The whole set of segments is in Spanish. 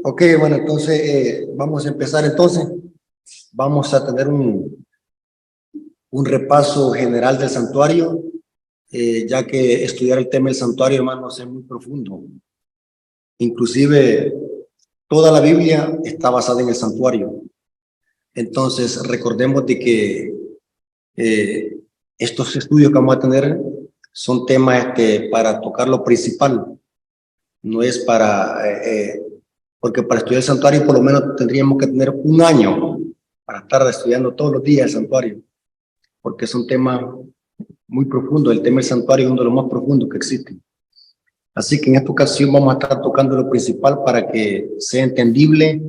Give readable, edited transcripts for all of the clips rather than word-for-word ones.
Ok, bueno, entonces vamos a empezar entonces. Vamos a tener un repaso general del santuario, ya que estudiar el tema del santuario, hermanos, es muy profundo. Inclusive, toda la Biblia está basada en el santuario. Entonces, recordemos de que estos estudios que vamos a tener son temas para tocar lo principal. No es porque para estudiar el santuario por lo menos tendríamos que tener un año para estar estudiando todos los días el santuario, porque es un tema muy profundo. El tema del santuario es uno de los más profundos que existen. Así que en esta ocasión vamos a estar tocando lo principal para que sea entendible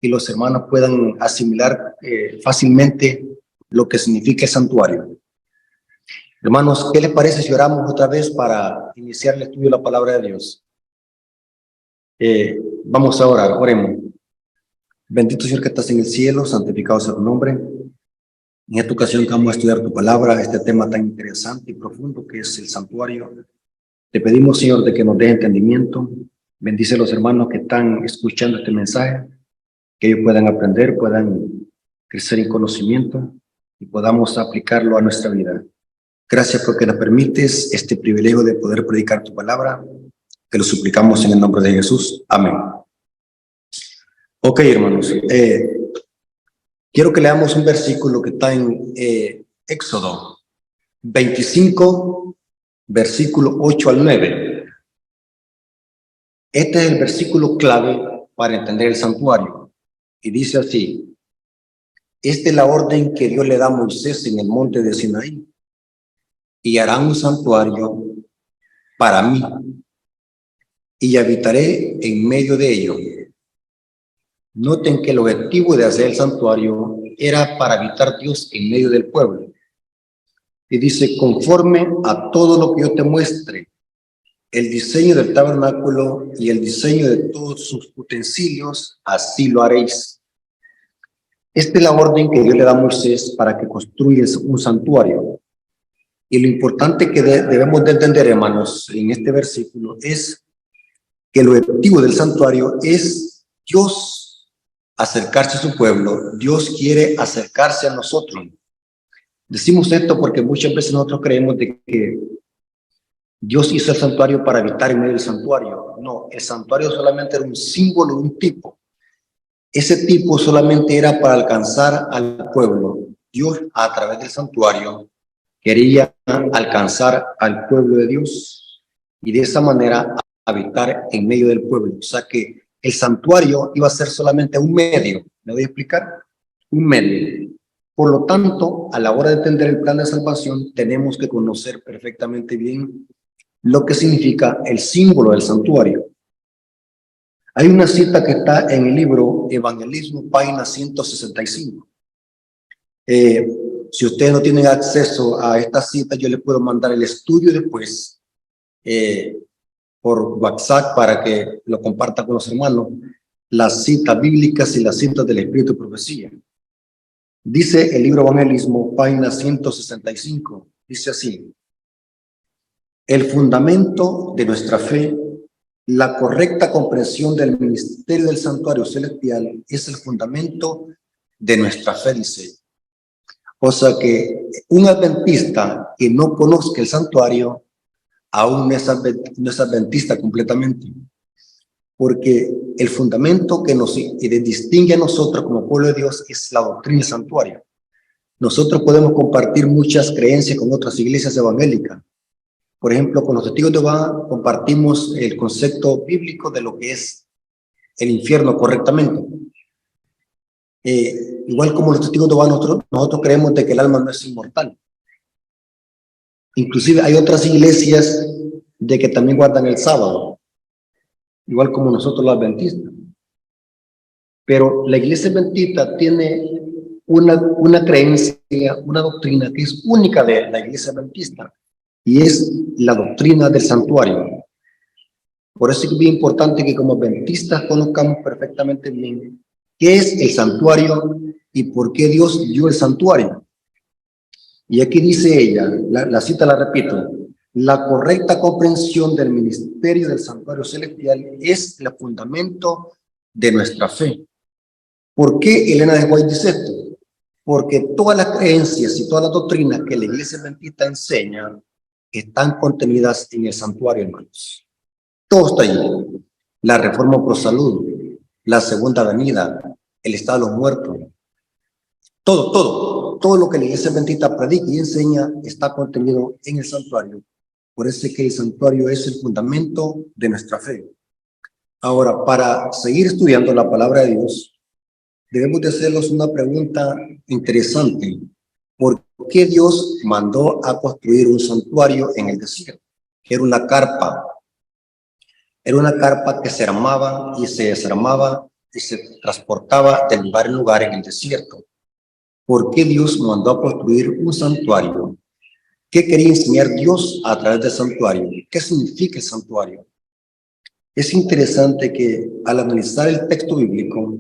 y los hermanos puedan asimilar fácilmente lo que significa el santuario. Hermanos, ¿qué les parece si oramos otra vez para iniciar el estudio de la palabra de Dios? Vamos a orar, oremos. Bendito Señor que estás en el cielo, santificado sea tu nombre. En esta ocasión que vamos a estudiar tu palabra, este tema tan interesante y profundo que es el santuario. Te pedimos, Señor, de que nos dé entendimiento. Bendice a los hermanos que están escuchando este mensaje, que ellos puedan aprender, puedan crecer en conocimiento y podamos aplicarlo a nuestra vida. Gracias porque nos permites este privilegio de poder predicar tu palabra. Te lo suplicamos en el nombre de Jesús. Amén. Ok, hermanos. Quiero que leamos un versículo que está en Éxodo 25, versículo 8 al 9. Este es el versículo clave para entender el santuario. Y dice así: esta es la orden que Dios le da a Moisés en el monte de Sinaí. Y hará un santuario para mí, y habitaré en medio de ello. Noten que el objetivo de hacer el santuario era para habitar Dios en medio del pueblo. Y dice: conforme a todo lo que yo te muestre, el diseño del tabernáculo y el diseño de todos sus utensilios, así lo haréis. Esta es la orden que Dios le da a Moisés para que construyas un santuario. Y lo importante que debemos de entender, hermanos, en este versículo es que el objetivo del santuario es Dios acercarse a su pueblo. Dios quiere acercarse a nosotros. Decimos esto porque muchas veces nosotros creemos de que Dios hizo el santuario para habitar en medio del santuario. No, el santuario solamente era un símbolo de un tipo. Ese tipo solamente era para alcanzar al pueblo. Dios, a través del santuario, quería alcanzar al pueblo de Dios y de esa manera habitar en medio del pueblo. O sea que el santuario iba a ser solamente un medio. ¿Me voy a explicar? Un medio. Por lo tanto, a la hora de entender el plan de salvación, tenemos que conocer perfectamente bien lo que significa el símbolo del santuario. Hay una cita que está en el libro Evangelismo, página 165. Si ustedes no tienen acceso a esta cita, yo les puedo mandar el estudio después por WhatsApp para que lo comparta con los hermanos, las citas bíblicas y las citas del Espíritu de Profecía. Dice el libro Evangelismo, página 165, dice así: el fundamento de nuestra fe, la correcta comprensión del ministerio del santuario celestial es el fundamento de nuestra fe, dice. O sea que un adventista que no conozca el santuario aún no es adventista completamente, porque el fundamento que nos distingue a nosotros como pueblo de Dios es la doctrina del santuario. Nosotros podemos compartir muchas creencias con otras iglesias evangélicas. Por ejemplo, con los testigos de Jehová compartimos el concepto bíblico de lo que es el infierno correctamente. Igual como los testigos de Jehová, nosotros creemos de que el alma no es inmortal. Inclusive hay otras iglesias de que también guardan el sábado, igual como nosotros los adventistas. Pero la iglesia adventista tiene una creencia, una doctrina que es única de la iglesia adventista, y es la doctrina del santuario. Por eso es bien importante que como adventistas conozcamos perfectamente bien qué es el santuario y por qué Dios dio el santuario. Y aquí dice ella, la cita la repito: la correcta comprensión del ministerio del santuario celestial es el fundamento de nuestra fe. ¿Por qué Elena de White dice esto? Porque todas las creencias y todas las doctrinas que la Iglesia Adventista enseña están contenidas en el santuario, hermanos. Todo está ahí. La reforma pro salud, la segunda venida, el estado de los muertos. Todo lo que la Iglesia Adventista predica y enseña está contenido en el santuario. Por eso es que el santuario es el fundamento de nuestra fe. Ahora, para seguir estudiando la palabra de Dios, debemos de hacernos una pregunta interesante. ¿Por qué Dios mandó a construir un santuario en el desierto? Era una carpa. Era una carpa que se armaba y se desarmaba y se transportaba de lugar en lugar en el desierto. ¿Por qué Dios mandó a construir un santuario? ¿Qué quería enseñar Dios a través del santuario? ¿Qué significa el santuario? Es interesante que al analizar el texto bíblico,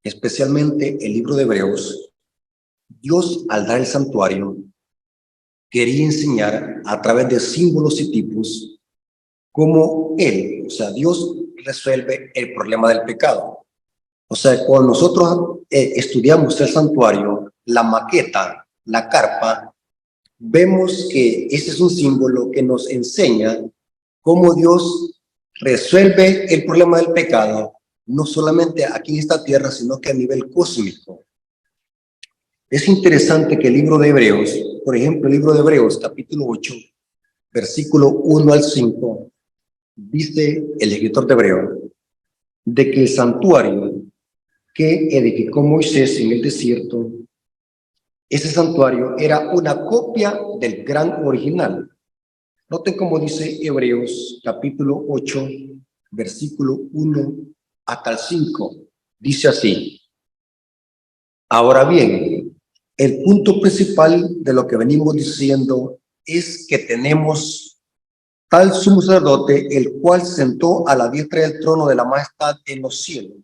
especialmente el libro de Hebreos, Dios al dar el santuario quería enseñar a través de símbolos y tipos cómo Él, o sea, Dios resuelve el problema del pecado. O sea, cuando nosotros estudiamos el santuario, la maqueta, la carpa, vemos que ese es un símbolo que nos enseña cómo Dios resuelve el problema del pecado, no solamente aquí en esta tierra, sino que a nivel cósmico. Es interesante que el libro de Hebreos, por ejemplo, el libro de Hebreos, capítulo 8, versículo 1 al 5, dice el escritor de Hebreos, de que el santuario que edificó Moisés en el desierto, ese santuario era una copia del gran original. Noten cómo dice Hebreos capítulo 8, versículo 1 hasta el 5. Dice así: ahora bien, el punto principal de lo que venimos diciendo es que tenemos tal sumo sacerdote, el cual se sentó a la diestra del trono de la majestad en los cielos,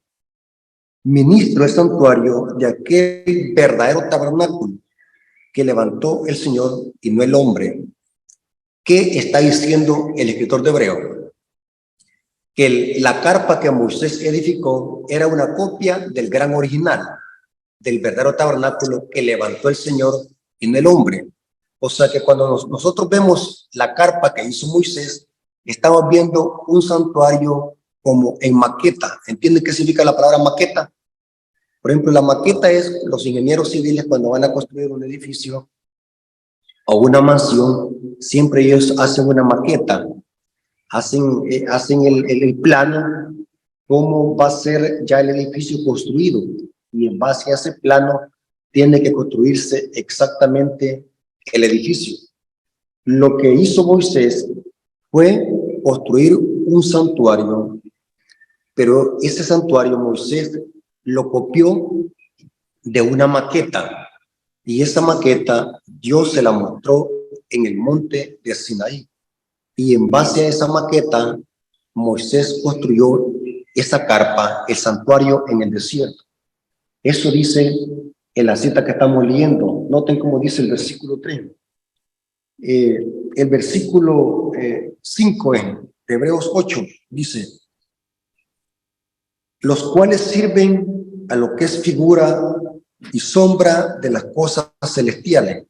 ministro del santuario de aquel verdadero tabernáculo que levantó el Señor y no el hombre. ¿Qué está diciendo el escritor de Hebreo? Que la carpa que Moisés edificó era una copia del gran original, del verdadero tabernáculo que levantó el Señor y no el hombre. O sea que cuando nosotros vemos la carpa que hizo Moisés, estamos viendo un santuario como en maqueta. ¿Entienden qué significa la palabra maqueta? Por ejemplo, la maqueta es los ingenieros civiles cuando van a construir un edificio o una mansión, siempre ellos hacen una maqueta, hacen el plano, cómo va a ser ya el edificio construido, y en base a ese plano tiene que construirse exactamente el edificio. Lo que hizo Moisés fue construir un santuario, pero ese santuario Moisés lo copió de una maqueta, y esa maqueta Dios se la mostró en el monte de Sinaí, y en base a esa maqueta Moisés construyó esa carpa, el santuario en el desierto. Eso dice en la cita que estamos leyendo. Noten cómo dice el versículo 3. El versículo 5 en Hebreos 8 dice: los cuales sirven a lo que es figura y sombra de las cosas celestiales,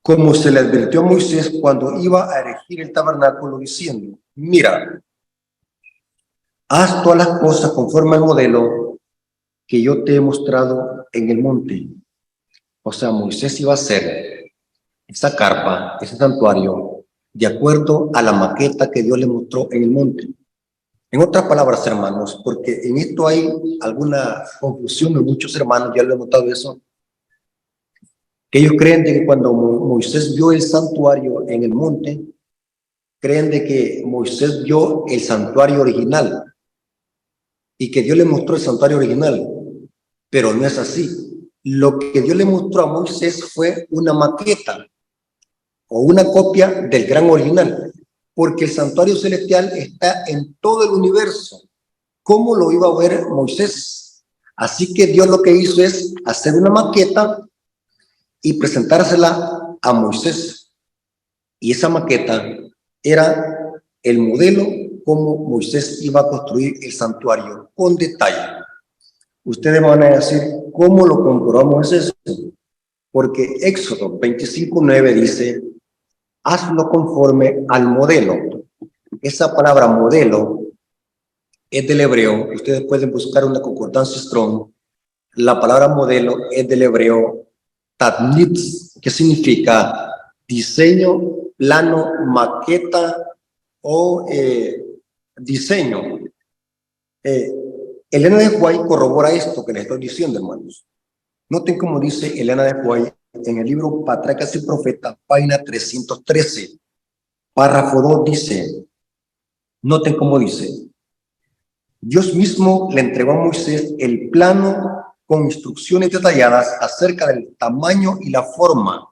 como se le advirtió a Moisés cuando iba a erigir el tabernáculo, diciendo: mira, haz todas las cosas conforme al modelo que yo te he mostrado en el monte. O sea, Moisés iba a hacer esa carpa, ese santuario, de acuerdo a la maqueta que Dios le mostró en el monte. En otras palabras, hermanos, porque en esto hay alguna confusión en muchos hermanos, ya lo he notado eso, que ellos creen de que cuando Moisés vio el santuario en el monte, creen de que Moisés vio el santuario original y que Dios le mostró el santuario original, pero no es así. Lo que Dios le mostró a Moisés fue una maqueta o una copia del gran original, porque el santuario celestial está en todo el universo. ¿Cómo lo iba a ver Moisés? Así que Dios lo que hizo es hacer una maqueta y presentársela a Moisés. Y esa maqueta era el modelo cómo Moisés iba a construir el santuario con detalle. Ustedes van a decir, ¿cómo lo comprobamos eso? Porque Éxodo 25:9 dice, hazlo conforme al modelo. Esa palabra modelo es del hebreo. Ustedes pueden buscar una concordancia Strong. La palabra modelo es del hebreo tatnitz, que significa diseño, plano, maqueta o diseño. Elena de White corrobora esto que les estoy diciendo, hermanos. Noten cómo dice Elena de White en el libro Patriarcas y Profetas, página 313, párrafo 2, dice, noten cómo dice, Dios mismo le entregó a Moisés el plano con instrucciones detalladas acerca del tamaño y la forma.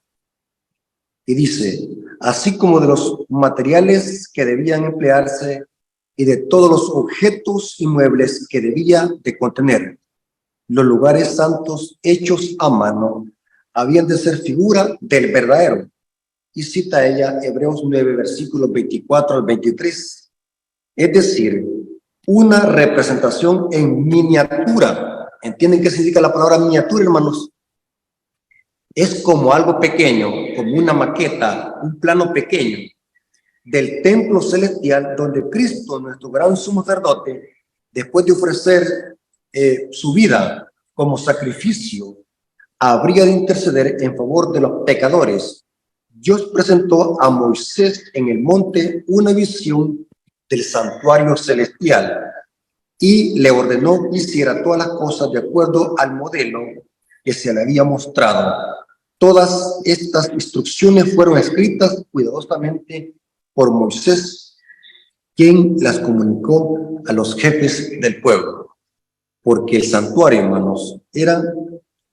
Y dice, así como de los materiales que debían emplearse y de todos los objetos y muebles que debía de contener. Los lugares santos hechos a mano habían de ser figura del verdadero. Y cita ella Hebreos 9, versículos 24 al 23. Es decir, una representación en miniatura. ¿Entienden qué significa la palabra miniatura, hermanos? Es como algo pequeño, como una maqueta, un plano pequeño del templo celestial donde Cristo, nuestro gran sumo sacerdote, después de ofrecer su vida como sacrificio, habría de interceder en favor de los pecadores. Dios presentó a Moisés en el monte una visión del santuario celestial y le ordenó que hiciera todas las cosas de acuerdo al modelo que se le había mostrado. Todas estas instrucciones fueron escritas cuidadosamente por Moisés, quien las comunicó a los jefes del pueblo. Porque el santuario, hermanos, era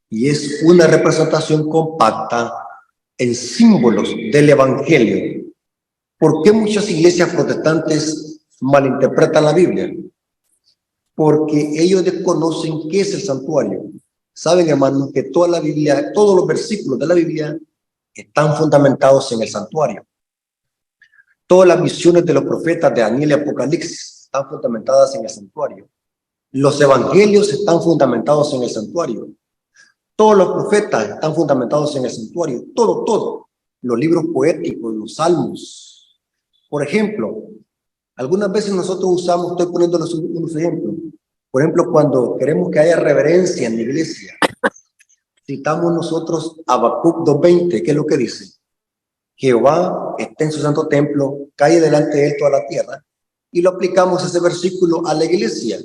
y es una representación compacta en símbolos del evangelio. ¿Por qué muchas iglesias protestantes malinterpretan la Biblia? Porque ellos desconocen qué es el santuario. Saben, hermanos, que toda la Biblia, todos los versículos de la Biblia están fundamentados en el santuario. Todas las visiones de los profetas de Daniel y Apocalipsis están fundamentadas en el santuario. Los evangelios están fundamentados en el santuario. Todos los profetas están fundamentados en el santuario. Todo. Los libros poéticos, los salmos. Por ejemplo, algunas veces nosotros usamos, estoy poniéndoles unos ejemplos. Por ejemplo, cuando queremos que haya reverencia en la iglesia, citamos nosotros Habacuc 2:20, ¿qué es lo que dice? Jehová está en su santo templo, cae delante de él toda la tierra, y lo aplicamos ese versículo a la iglesia.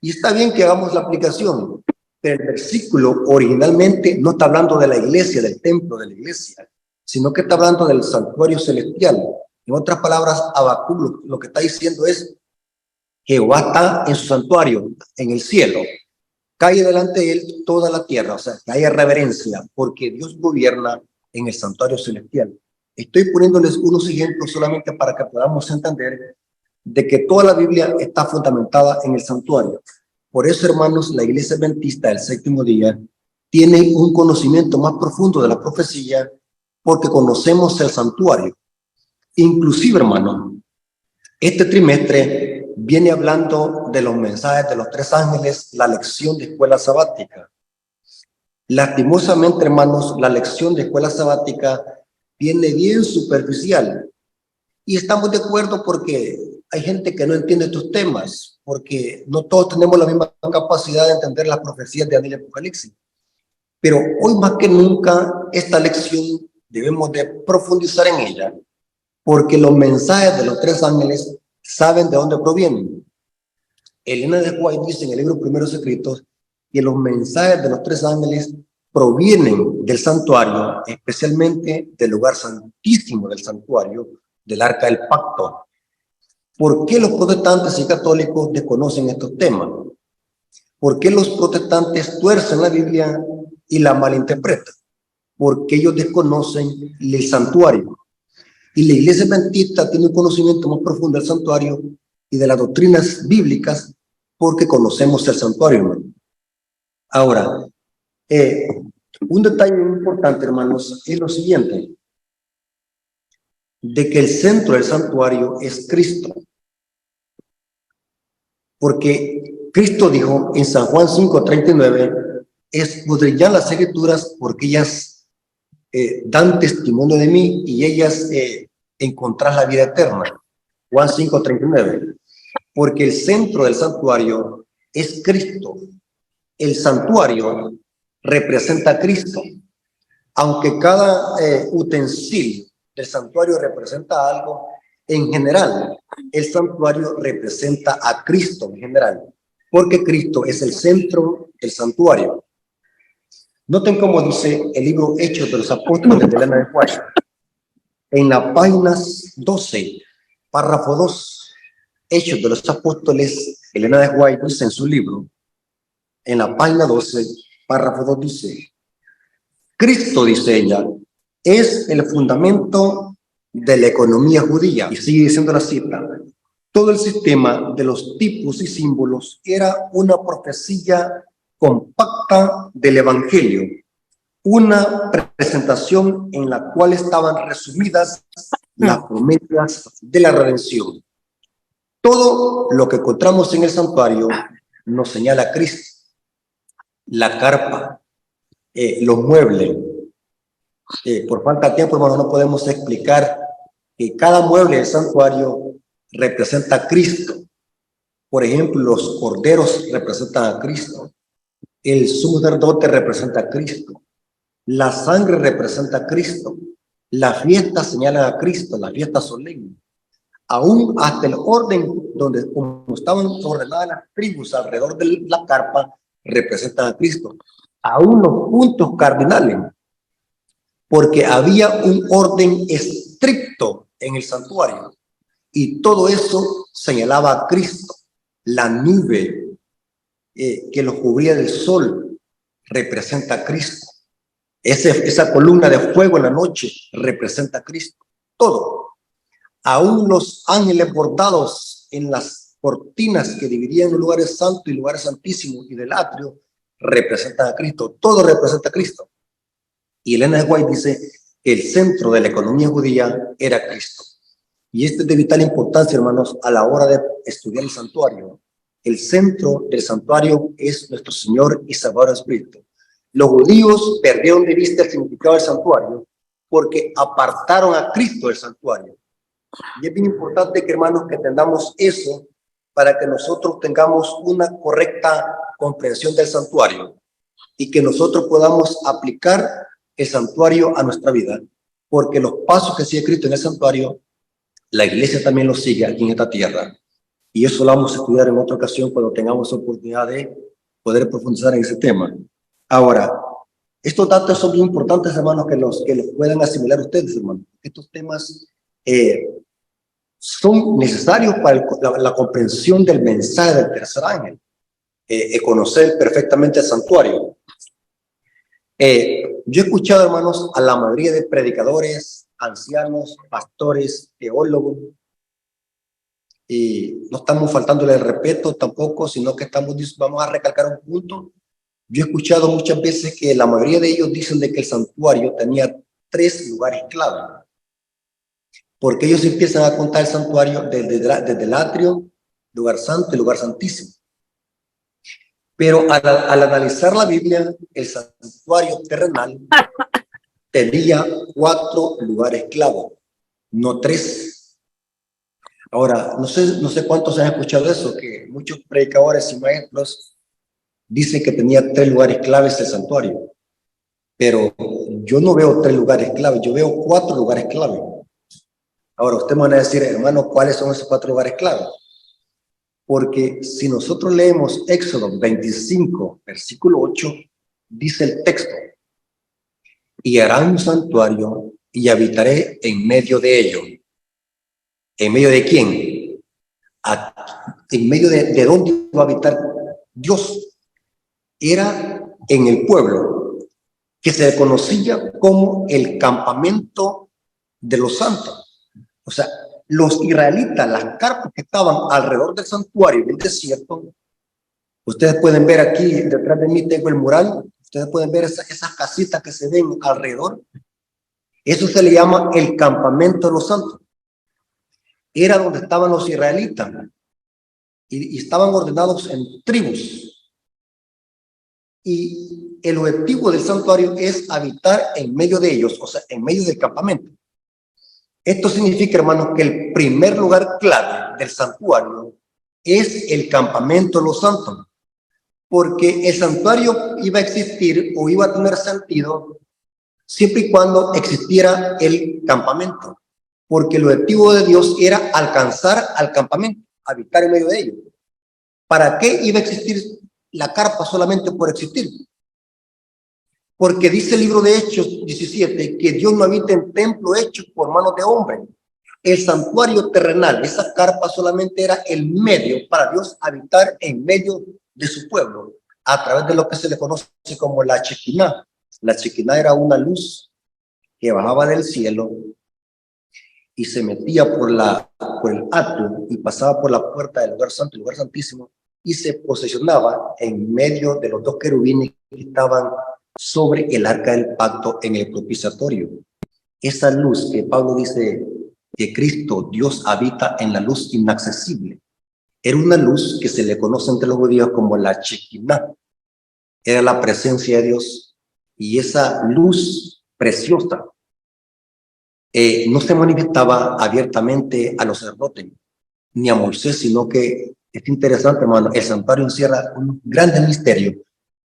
Y está bien que hagamos la aplicación, pero el versículo originalmente no está hablando de la iglesia, del templo de la iglesia, sino que está hablando del santuario celestial. En otras palabras, Habacuc lo que está diciendo es, Jehová está en su santuario, en el cielo, cae delante de él toda la tierra, o sea, que haya reverencia, porque Dios gobierna en el santuario celestial. Estoy poniéndoles unos ejemplos solamente para que podamos entender de que toda la Biblia está fundamentada en el santuario. Por eso, hermanos, la Iglesia Adventista del Séptimo Día tiene un conocimiento más profundo de la profecía porque conocemos el santuario. Inclusive, hermanos, este trimestre viene hablando de los mensajes de los tres ángeles, la lección de escuela sabática. Lastimosamente, hermanos, la lección de escuela sabática viene bien superficial. Y estamos de acuerdo porque hay gente que no entiende estos temas, porque no todos tenemos la misma capacidad de entender las profecías de Daniel y Apocalipsis. Pero hoy más que nunca, esta lección debemos de profundizar en ella, porque los mensajes de los tres ángeles saben de dónde provienen. Elena de White dice en el libro Primeros Escritos que los mensajes de los tres ángeles provienen del santuario, especialmente del lugar santísimo del santuario, del arca del pacto. ¿Por qué los protestantes y católicos desconocen estos temas? ¿Por qué los protestantes tuercen la Biblia y la malinterpretan? Porque ellos desconocen el santuario. Y la Iglesia Adventista tiene un conocimiento más profundo del santuario y de las doctrinas bíblicas porque conocemos el santuario, hermano. Ahora, un detalle muy importante, hermanos, es lo siguiente, de que el centro del santuario es Cristo. Porque Cristo dijo en San Juan 5:39, escudriñad las escrituras porque ellas dan testimonio de mí y ellas encontrarán la vida eterna. Juan 5:39. Porque el centro del santuario es Cristo. El santuario representa a Cristo. Aunque cada utensilio del santuario representa algo, en general, el santuario representa a Cristo en general, porque Cristo es el centro del santuario. Noten cómo dice el libro Hechos de los Apóstoles de Elena de White. En la página 12, párrafo 2, Hechos de los Apóstoles, Elena de White dice en su libro, en la página 12, párrafo 2 dice, Cristo, dice ella, es el fundamento de la economía judía. Y sigue diciendo la cita, todo el sistema de los tipos y símbolos era una profecía compacta del Evangelio, una presentación en la cual estaban resumidas las promesas de la redención. Todo lo que encontramos en el santuario nos señala a Cristo. La carpa, los muebles. Por falta de tiempo, hermano, no podemos explicar que cada mueble del santuario representa a Cristo. Por ejemplo, los corderos representan a Cristo. El sumo sacerdote representa a Cristo. La sangre representa a Cristo. Las fiestas señalan a Cristo, las fiestas solemnes. Aún hasta el orden donde como estaban ordenadas las tribus alrededor de la carpa representan a Cristo. Aún los puntos cardinales, porque había un orden estricto en el santuario y todo eso señalaba a Cristo. La nube que los cubría del sol representa a Cristo. Esa columna de fuego en la noche representa a Cristo. Todo. Aún los ángeles bordados en las cortinas que dividían los lugares santos y lugares santísimos y del atrio representan a Cristo. Todo representa a Cristo. Y Elena de White dice que el centro de la economía judía era Cristo. Y esto es de vital importancia, hermanos, a la hora de estudiar el santuario. El centro del santuario es nuestro Señor y Salvador Jesucristo. Los judíos perdieron de vista el significado del santuario porque apartaron a Cristo del santuario. Y es bien importante que, hermanos, que entendamos eso para que nosotros tengamos una correcta comprensión del santuario y que nosotros podamos aplicar el santuario a nuestra vida, porque los pasos que sigue Cristo en el santuario, la iglesia también los sigue aquí en esta tierra. Y eso lo vamos a estudiar en otra ocasión cuando tengamos oportunidad de poder profundizar en ese tema. Ahora, estos datos son bien importantes, hermanos, que los puedan asimilar ustedes, hermanos. Estos temas son necesarios para la comprensión del mensaje del tercer ángel, conocer perfectamente el santuario. Yo he escuchado, hermanos, a la mayoría de predicadores, ancianos, pastores, teólogos, y no estamos faltándole el respeto tampoco, sino que vamos a recalcar un punto. Yo he escuchado muchas veces que la mayoría de ellos dicen de que el santuario tenía 3 lugares clave, porque ellos empiezan a contar el santuario desde el atrio, lugar santo y lugar santísimo. Pero al analizar la Biblia, el santuario terrenal tenía 4 lugares clave, no 3. Ahora, no sé cuántos han escuchado eso, que muchos predicadores y maestros dicen que tenía 3 lugares claves el santuario. Pero yo no veo 3 lugares claves, yo veo 4 lugares claves. Ahora, ustedes me van a decir, hermano, ¿cuáles son esos 4 lugares claves? Porque si nosotros leemos Éxodo 25, versículo 8, dice el texto, y hará un santuario y habitaré en medio de ello. ¿En medio de quién? En medio de dónde iba a habitar Dios. Era en el pueblo, que se conocía como el campamento de los santos. O sea, los israelitas, las carpas que estaban alrededor del santuario del desierto, ustedes pueden ver aquí, detrás de mí tengo el mural, ustedes pueden ver esas casitas que se ven alrededor. Eso se le llama el campamento de los santos. Era donde estaban los israelitas. y estaban ordenados en tribus. Y el objetivo del santuario es habitar en medio de ellos, o sea, en medio del campamento. Esto significa, hermanos, que el primer lugar clave del santuario es el campamento de los santos, porque el santuario iba a existir o iba a tener sentido siempre y cuando existiera el campamento, porque el objetivo de Dios era alcanzar al campamento, habitar en medio de ellos. ¿Para qué iba a existir la carpa solamente por existir? Porque dice el libro de Hechos 17 que Dios no habita en templo hecho por manos de hombre. El santuario terrenal, esa carpa solamente era el medio para Dios habitar en medio de su pueblo, a través de lo que se le conoce como la Shekinah. La Shekinah era una luz que bajaba del cielo y se metía por el atrio y pasaba por la puerta del lugar santo, el lugar santísimo, y se posicionaba en medio de los dos querubines que estaban sobre el arca del pacto en el propiciatorio. Esa luz que Pablo dice que Cristo, Dios, habita en la luz inaccesible, era una luz que se le conoce entre los judíos como la Shekinah. Era la presencia de Dios, y esa luz preciosa no se manifestaba abiertamente a los sacerdotes ni a Moisés, sino que es interesante, hermano, el santuario encierra un grande misterio.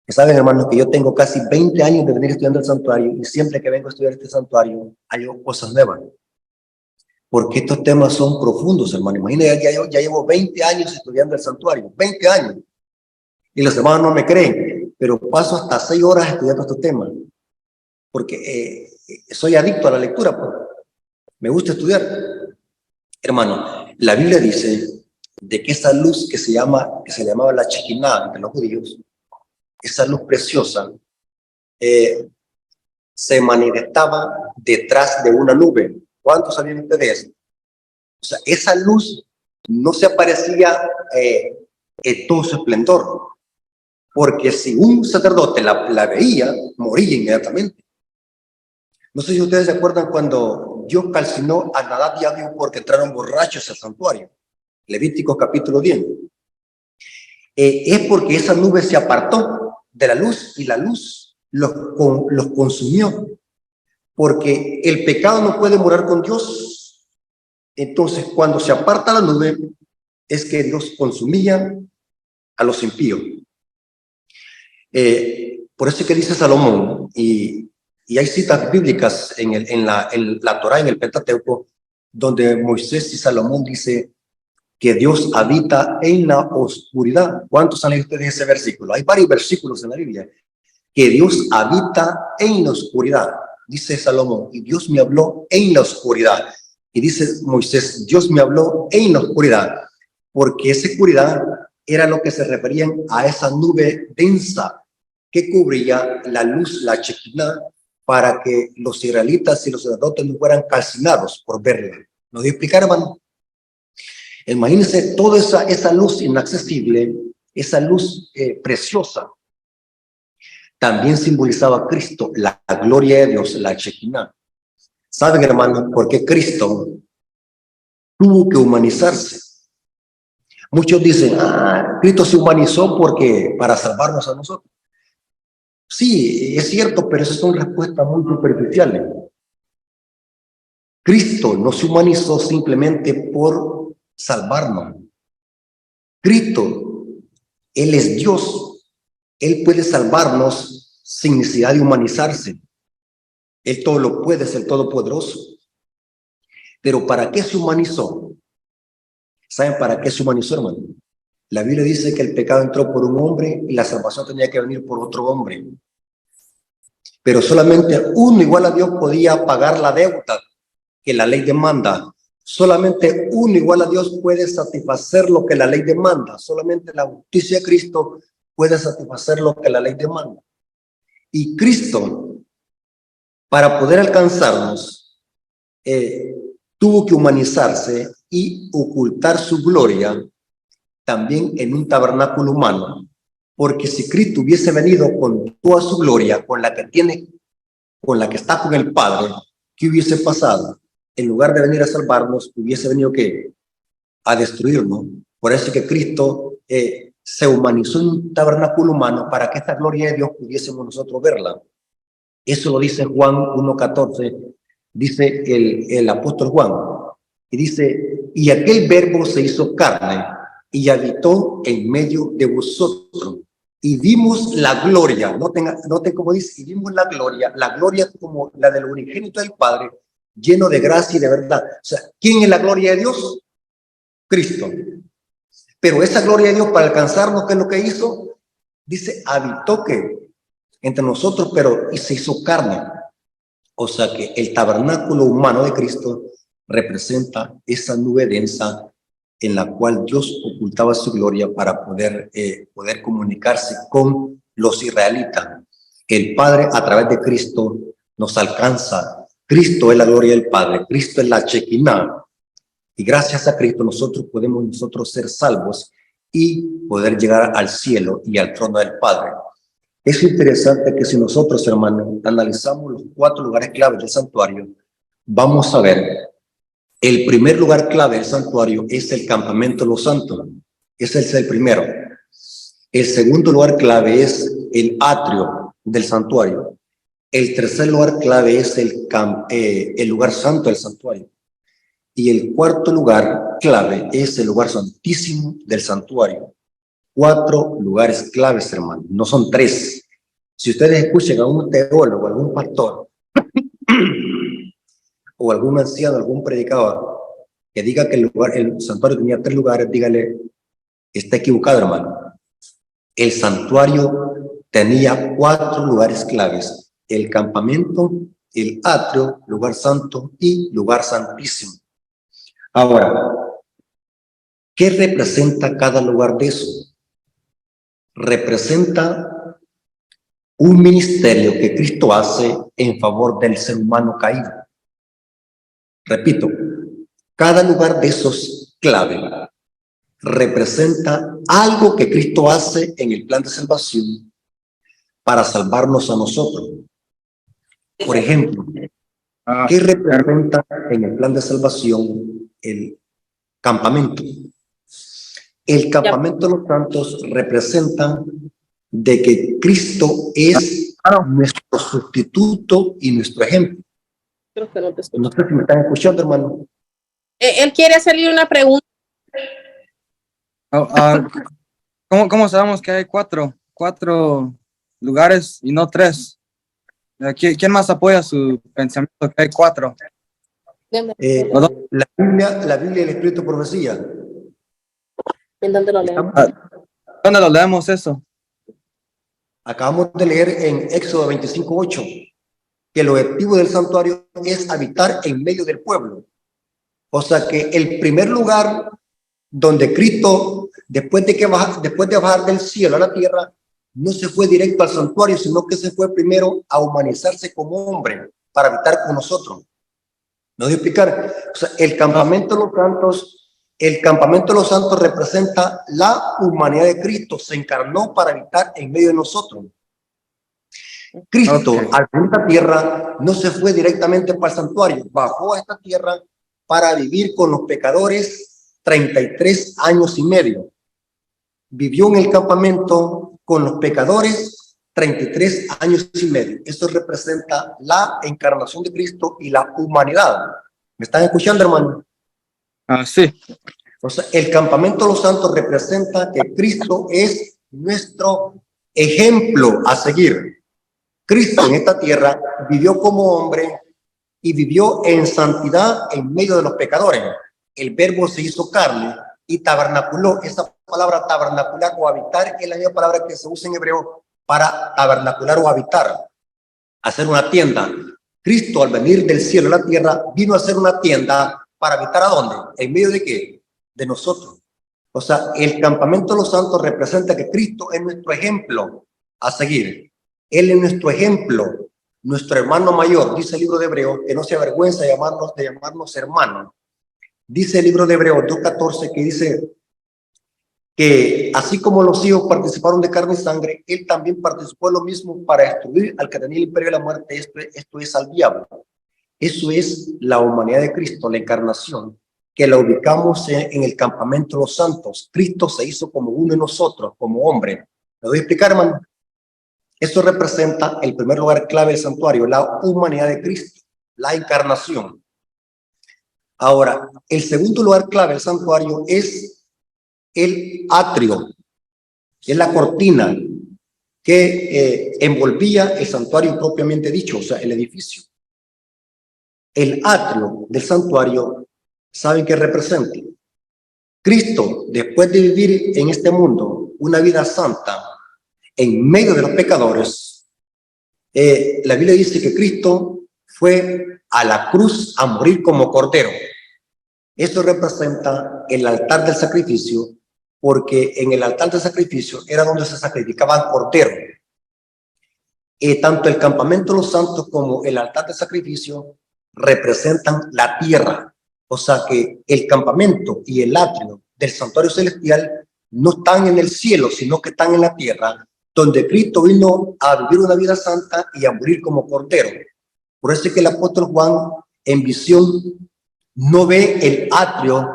Saben, hermanos, que yo tengo casi 20 años de venir estudiando el santuario, y siempre que vengo a estudiar este santuario hay cosas nuevas, porque estos temas son profundos, hermano. Imagínense, ya llevo 20 años estudiando el santuario, 20 años, y los hermanos no me creen, pero paso hasta 6 horas estudiando estos temas, porque soy adicto a la lectura, pues. Me gusta estudiar. Hermano, la Biblia dice de que esa luz que se llamaba la Shekinah entre los judíos, esa luz preciosa, se manifestaba detrás de una nube. ¿Cuántos sabían ustedes de eso? O sea, esa luz no se aparecía en todo su esplendor, porque si un sacerdote la veía, moría inmediatamente. No sé si ustedes se acuerdan cuando Dios calcinó a Nadab y Abiú porque entraron borrachos al santuario. Levítico capítulo 10. Es porque esa nube se apartó de la luz y la luz los consumió. Porque el pecado no puede morar con Dios. Entonces, cuando se aparta la nube, es que Dios consumía a los impíos. Por eso es que dice Salomón, y hay citas bíblicas en la Torá, en el Pentateuco, donde Moisés y Salomón dice que Dios habita en la oscuridad. ¿Cuántos han leído ustedes ese versículo? Hay varios versículos en la Biblia que Dios habita en la oscuridad. Dice Salomón, y Dios me habló en la oscuridad. Y dice Moisés, Dios me habló en la oscuridad, porque esa oscuridad era lo que se referían a esa nube densa que cubría la luz, la Shekinah, para que los israelitas y los sacerdotes no fueran calcinados por verla. ¿Nos voy a explicar, hermano? Imagínense toda esa luz inaccesible, esa luz preciosa, también simbolizaba a Cristo, la gloria de Dios, la Shekinah. ¿Saben, hermanos, por qué Cristo tuvo que humanizarse? Muchos dicen, Cristo se humanizó porque para salvarnos a nosotros. Sí, es cierto, pero esas son respuestas muy superficiales. Cristo no se humanizó simplemente por salvarnos. Cristo, Él es Dios. Él puede salvarnos sin necesidad de humanizarse. Él todo lo puede, es el Todopoderoso. Pero ¿para qué se humanizó? ¿Saben para qué se humanizó, hermano? La Biblia dice que el pecado entró por un hombre y la salvación tenía que venir por otro hombre. Pero solamente uno igual a Dios podía pagar la deuda que la ley demanda. Solamente uno igual a Dios puede satisfacer lo que la ley demanda. Solamente la justicia de Cristo puede satisfacer lo que la ley demanda. Y Cristo, para poder alcanzarnos, tuvo que humanizarse y ocultar su gloria también en un tabernáculo humano. Porque si Cristo hubiese venido con toda su gloria, con la que está con el Padre, ¿qué hubiese pasado? En lugar de venir a salvarnos, hubiese venido ¿qué? A destruirnos, Por eso es que Cristo se humanizó en un tabernáculo humano para que esta gloria de Dios pudiésemos nosotros verla. Eso lo dice Juan 1:14, dice el apóstol Juan, y dice, y aquel verbo se hizo carne y habitó en medio de vosotros, y vimos la gloria, noten cómo dice, y vimos la gloria como la del unigénito del Padre, lleno de gracia y de verdad. O sea, ¿quién es la gloria de Dios? Cristo. Pero esa gloria de Dios, para alcanzarnos, ¿qué es lo que hizo? Dice, habitó que entre nosotros, pero y se hizo carne. O sea que el tabernáculo humano de Cristo representa esa nube densa en la cual Dios ocultaba su gloria para poder comunicarse con los israelitas. El Padre a través de Cristo nos alcanza. Cristo es la gloria del Padre, Cristo es la Shekinah. Y gracias a Cristo nosotros podemos ser salvos y poder llegar al cielo y al trono del Padre. Es interesante que si nosotros, hermanos, analizamos los 4 lugares claves del santuario, vamos a ver, el primer lugar clave del santuario es el campamento de los santos. Ese es el primero. El segundo lugar clave es el atrio del santuario. El tercer lugar clave es el lugar santo del santuario. Y el cuarto lugar clave es el lugar santísimo del santuario. 4 lugares claves, hermanos, no son 3. Si ustedes escuchan a un teólogo, algún pastor, o algún anciano, algún predicador, que diga que el santuario tenía 3 lugares, dígale, está equivocado, hermano. El santuario tenía 4 lugares claves: el campamento, el atrio, lugar santo y lugar santísimo. Ahora, ¿qué representa cada lugar de eso? Representa un ministerio que Cristo hace en favor del ser humano caído. Repito, cada lugar de esos clave representa algo que Cristo hace en el plan de salvación para salvarnos a nosotros. Por ejemplo, ¿qué representa en el plan de salvación el campamento? El campamento de los santos representa de que Cristo es nuestro sustituto y nuestro ejemplo. Creo que no te escucho. No sé si me están escuchando, hermano. Él quiere hacerle una pregunta. ¿Cómo sabemos que hay cuatro lugares y no 3? ¿Quién más apoya su pensamiento que hay 4? La Biblia y el Espíritu de Profecía. ¿En dónde lo leemos? ¿Dónde lo leemos eso? Acabamos de leer en Éxodo 25:8 que el objetivo del santuario es habitar en medio del pueblo. O sea que el primer lugar donde Cristo, después de bajar del cielo a la tierra, no se fue directo al santuario, sino que se fue primero a humanizarse como hombre para habitar con nosotros. ¿No voy a explicar? O sea, el campamento de los santos representa la humanidad de Cristo. Se encarnó para habitar en medio de nosotros. Cristo, al venir a esta tierra, no se fue directamente para el santuario. Bajó a esta tierra para vivir con los pecadores 33 años y medio. Vivió en el campamento con los pecadores 33 años y medio. Eso representa la encarnación de Cristo y la humanidad. ¿Me están escuchando, hermano? Sí. O sea, el campamento de los santos representa que Cristo es nuestro ejemplo a seguir. Cristo en esta tierra vivió como hombre y vivió en santidad en medio de los pecadores. El verbo se hizo carne y tabernaculó. Esa palabra tabernacular o habitar es la misma palabra que se usa en hebreo para tabernacular o habitar, hacer una tienda. Cristo, al venir del cielo a la tierra, vino a hacer una tienda para habitar ¿a dónde? ¿En medio de qué? De nosotros. O sea, el campamento de los santos representa que Cristo es nuestro ejemplo a seguir. Él es nuestro ejemplo, nuestro hermano mayor. Dice el libro de Hebreos que no se avergüenza de llamarnos hermanos. Dice el libro de Hebreos 2:14 que dice que así como los hijos participaron de carne y sangre, él también participó de lo mismo para destruir al que tenía el imperio de la muerte, esto es al diablo. Eso es la humanidad de Cristo, la encarnación. que la ubicamos en el campamento de los santos. Cristo se hizo como uno de nosotros, como hombre. ¿Me voy a explicar, hermano? Esto representa el primer lugar clave del santuario, la humanidad de Cristo, la encarnación. Ahora, el segundo lugar clave del santuario es el atrio, es la cortina que envolvía el santuario propiamente dicho, o sea, el edificio. El atrio del santuario, ¿saben qué representa? Cristo, después de vivir en este mundo una vida santa, en medio de los pecadores, la Biblia dice que Cristo fue a la cruz a morir como cordero. Esto representa el altar del sacrificio, porque en el altar del sacrificio era donde se sacrificaban corderos. Tanto el campamento de los santos como el altar del sacrificio representan la tierra. O sea que el campamento y el atrio del santuario celestial no están en el cielo, sino que están en la tierra, donde Cristo vino a vivir una vida santa y a morir como cordero. Por eso es que el apóstol Juan en visión no ve el atrio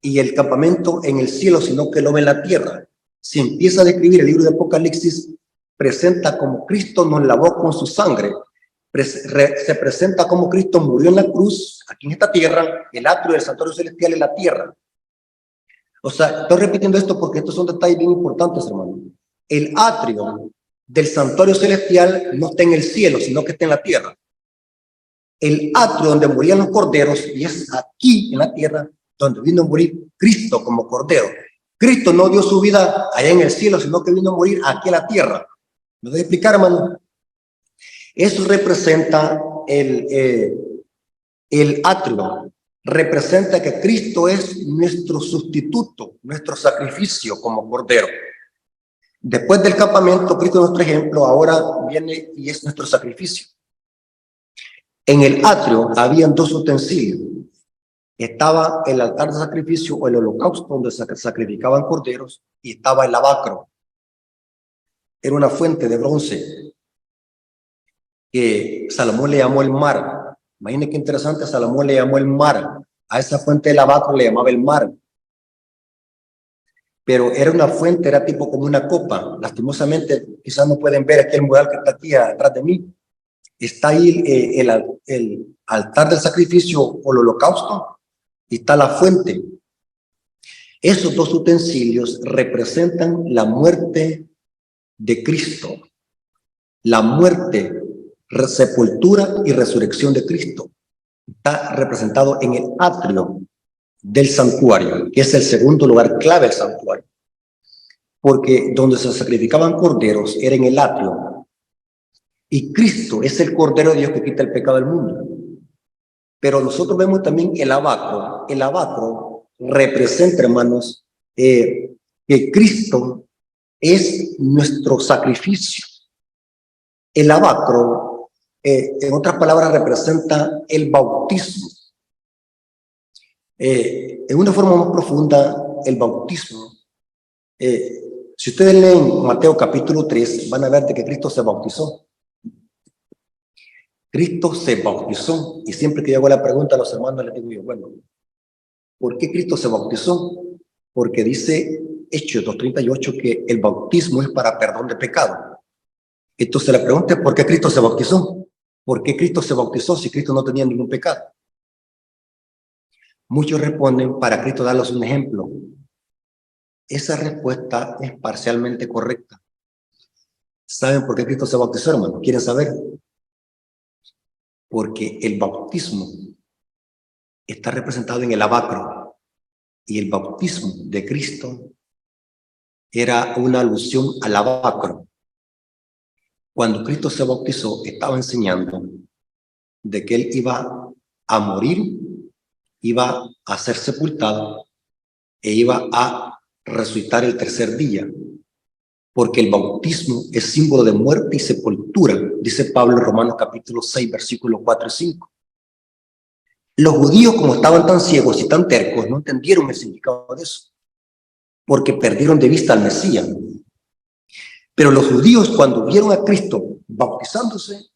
y el campamento en el cielo, sino que lo ve en la tierra. Si empieza a describir el libro de Apocalipsis, presenta como Cristo nos lavó con su sangre. Se presenta como Cristo murió en la cruz, aquí en esta tierra, el atrio del santuario celestial en la tierra. O sea, estoy repitiendo esto porque estos son detalles bien importantes, hermano. El atrio del santuario celestial no está en el cielo, sino que está en la tierra. El atrio donde morían los corderos, y es aquí en la tierra donde vino a morir Cristo como cordero. Cristo no dio su vida allá en el cielo, sino que vino a morir aquí en la tierra. ¿Me voy a explicar, hermano? Eso representa el atrio. Representa que Cristo es nuestro sustituto, nuestro sacrificio como cordero. Después del campamento, Cristo es nuestro ejemplo, ahora viene y es nuestro sacrificio. En el atrio habían dos utensilios. Estaba el altar de sacrificio o el holocausto donde se sacrificaban corderos y estaba el lavacro. Era una fuente de bronce que Salomón le llamó el mar. Imagínense qué interesante, Salomón le llamó el mar. A esa fuente de lavacro le llamaba el mar. Pero era una fuente, era tipo como una copa. Lastimosamente, quizás no pueden ver aquí el mural que está aquí atrás de mí. Está ahí el altar del sacrificio o el holocausto y está la fuente. Esos dos utensilios representan la muerte de Cristo, la muerte, sepultura y resurrección de Cristo. Está representado en el atrio del santuario, que es el segundo lugar clave del santuario, porque donde se sacrificaban corderos era en el atrio. Y Cristo es el Cordero de Dios que quita el pecado del mundo. Pero nosotros vemos también el lavacro. El lavacro representa, hermanos, que Cristo es nuestro sacrificio. El lavacro, en otras palabras, representa el bautismo. En una forma más profunda, el bautismo. Si ustedes leen Mateo capítulo 3, van a ver de que Cristo se bautizó. Cristo se bautizó, y siempre que yo hago la pregunta a los hermanos les digo yo, bueno, ¿por qué Cristo se bautizó? Porque dice Hechos 2:38 que el bautismo es para perdón de pecado. Entonces la pregunta es ¿por qué Cristo se bautizó? ¿Por qué Cristo se bautizó si Cristo no tenía ningún pecado? Muchos responden para Cristo darles un ejemplo. Esa respuesta es parcialmente correcta. ¿Saben por qué Cristo se bautizó, hermano? ¿Quieren saber? Porque el bautismo está representado en el lavacro y el bautismo de Cristo era una alusión al lavacro. Cuando Cristo se bautizó, estaba enseñando de que Él iba a morir, iba a ser sepultado e iba a resucitar el tercer día. Porque el bautismo es símbolo de muerte y sepultura, dice Pablo en Romanos capítulo 6, versículos 4 y 5. Los judíos, como estaban tan ciegos y tan tercos, no entendieron el significado de eso, porque perdieron de vista al Mesías. Pero los judíos, cuando vieron a Cristo bautizándose,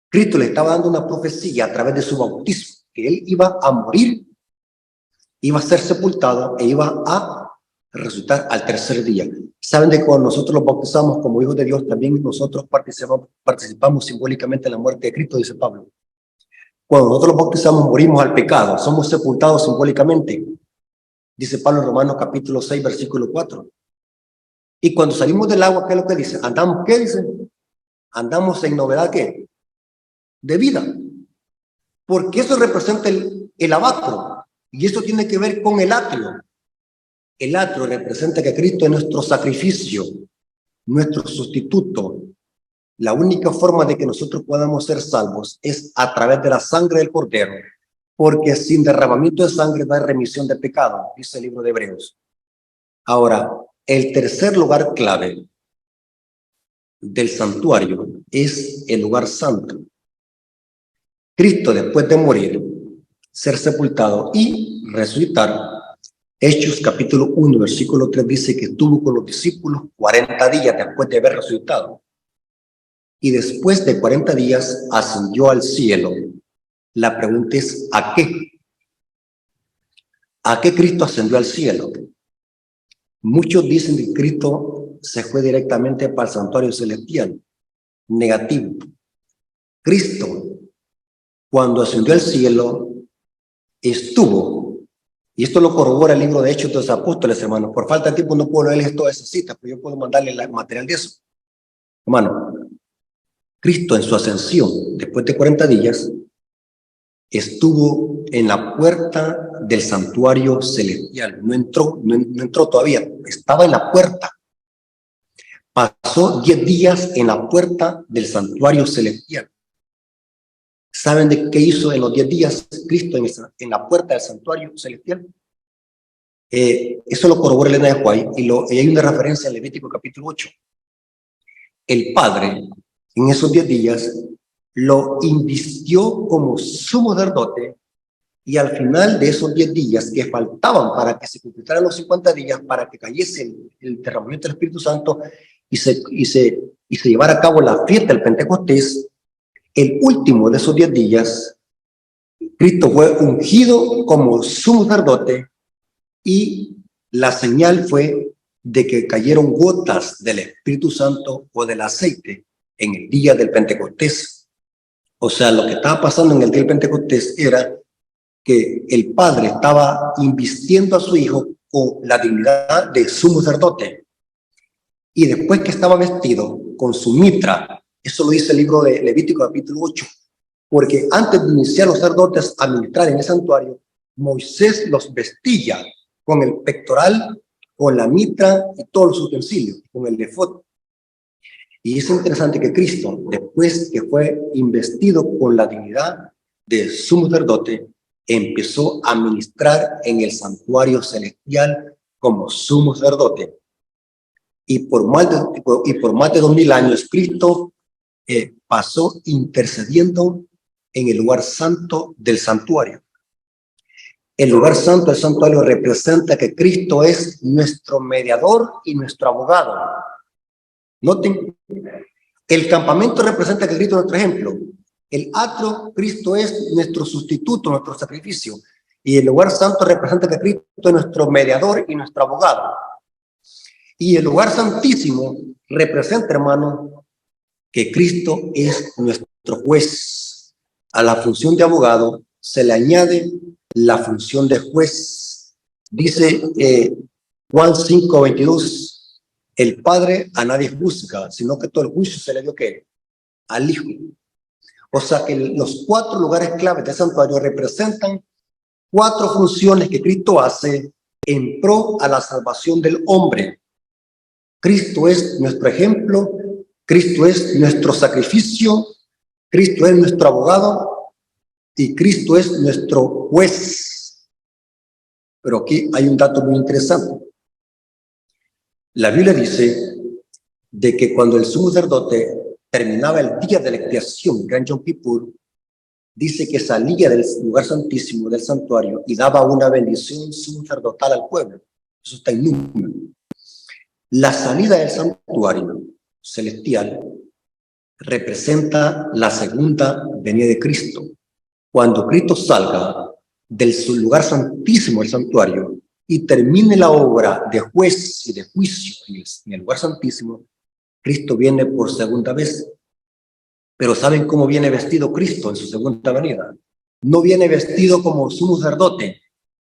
Cristo le estaba dando una profecía a través de su bautismo, que Él iba a morir iba a ser sepultado e iba a resucitar al tercer día. Saben de cuando nosotros los bautizamos como hijos de Dios, también nosotros participamos simbólicamente en la muerte de Cristo, dice Pablo. Cuando nosotros los bautizamos, morimos al pecado, somos sepultados simbólicamente, dice Pablo en Romanos capítulo 6, versículo 4. Y cuando salimos del agua, ¿qué es lo que dice? Andamos, ¿qué dice? Andamos en novedad, ¿qué? De vida. Porque eso representa el abacro. Y eso tiene que ver con el atrio. El atrio representa que Cristo es nuestro sacrificio, nuestro sustituto. La única forma de que nosotros podamos ser salvos es a través de la sangre del Cordero, porque sin derramamiento de sangre no hay remisión de pecado, dice el libro de Hebreos. Ahora, el tercer lugar clave del santuario es el lugar santo. Cristo, después de morir, ser sepultado y resucitar, Hechos capítulo 1, versículo 3 dice que estuvo con los discípulos 40 días después de haber resucitado. Y después de 40 días ascendió al cielo. La pregunta es, ¿a qué? ¿A qué Cristo ascendió al cielo? Muchos dicen que Cristo se fue directamente para el santuario celestial. Negativo. Cristo, cuando ascendió al cielo, estuvo, y esto lo corrobora el libro de Hechos de los Apóstoles, hermano. Por falta de tiempo no puedo leerles todas esas citas, pero yo puedo mandarle el material de eso. Hermano, Cristo en su ascensión, después de 40 días, estuvo en la puerta del santuario celestial. No entró todavía, estaba en la puerta. Pasó 10 días en la puerta del santuario celestial. ¿Saben de qué hizo en los 10 días Cristo en la puerta del santuario celestial? Eso lo corrobora Elena de White y hay una referencia en Levítico capítulo 8. El Padre, en esos 10 días, lo invistió como sumo sacerdote y al final de esos 10 días que faltaban para que se completaran los 50 días, para que cayese el derramamiento del Espíritu Santo y se llevara a cabo la fiesta del Pentecostés, el último de esos 10 días, Cristo fue ungido como sumo sacerdote y la señal fue de que cayeron gotas del Espíritu Santo o del aceite en el día del Pentecostés. O sea, lo que estaba pasando en el día del Pentecostés era que el Padre estaba invistiendo a su Hijo con la dignidad de sumo sacerdote. Y después que estaba vestido con su mitra, eso lo dice el libro de Levítico capítulo 8, porque antes de iniciar los sacerdotes a ministrar en el santuario, Moisés los vestía con el pectoral, con la mitra y todos los utensilios, con el efod. Y es interesante que Cristo, después que fue investido con la dignidad de sumo sacerdote, empezó a ministrar en el santuario celestial como sumo sacerdote. Y por más de 2000 años, Cristo pasó intercediendo en el lugar santo del santuario. El lugar santo del santuario representa que Cristo es nuestro mediador y nuestro abogado. Noten, el campamento representa que Cristo es nuestro ejemplo. El atrio, Cristo es nuestro sustituto, nuestro sacrificio. Y el lugar santo representa que Cristo es nuestro mediador y nuestro abogado. Y el lugar santísimo representa, hermano, que Cristo es nuestro juez. A la función de abogado se le añade la función de juez. Dice Juan 5:22, el Padre a nadie juzga, sino que todo el juicio se le dio ¿qué? Al Hijo. O sea que los 4 lugares claves del santuario representan 4 funciones que Cristo hace en pro a la salvación del hombre. Cristo es nuestro ejemplo, Cristo es nuestro sacrificio, Cristo es nuestro abogado y Cristo es nuestro juez. Pero aquí hay un dato muy interesante. La Biblia dice de que cuando el sumo sacerdote terminaba el día de la expiación, Gran Yom Kippur, dice que salía del lugar santísimo del santuario y daba una bendición sacerdotal al pueblo. Eso está en Números. La salida del santuario celestial representa la segunda venida de Cristo. Cuando Cristo salga, del su lugar santísimo, el santuario, y termine la obra de juez y de juicio en el lugar santísimo, Cristo viene por segunda vez. Pero ¿saben cómo viene vestido Cristo en su segunda venida? No viene vestido como sumo sacerdote,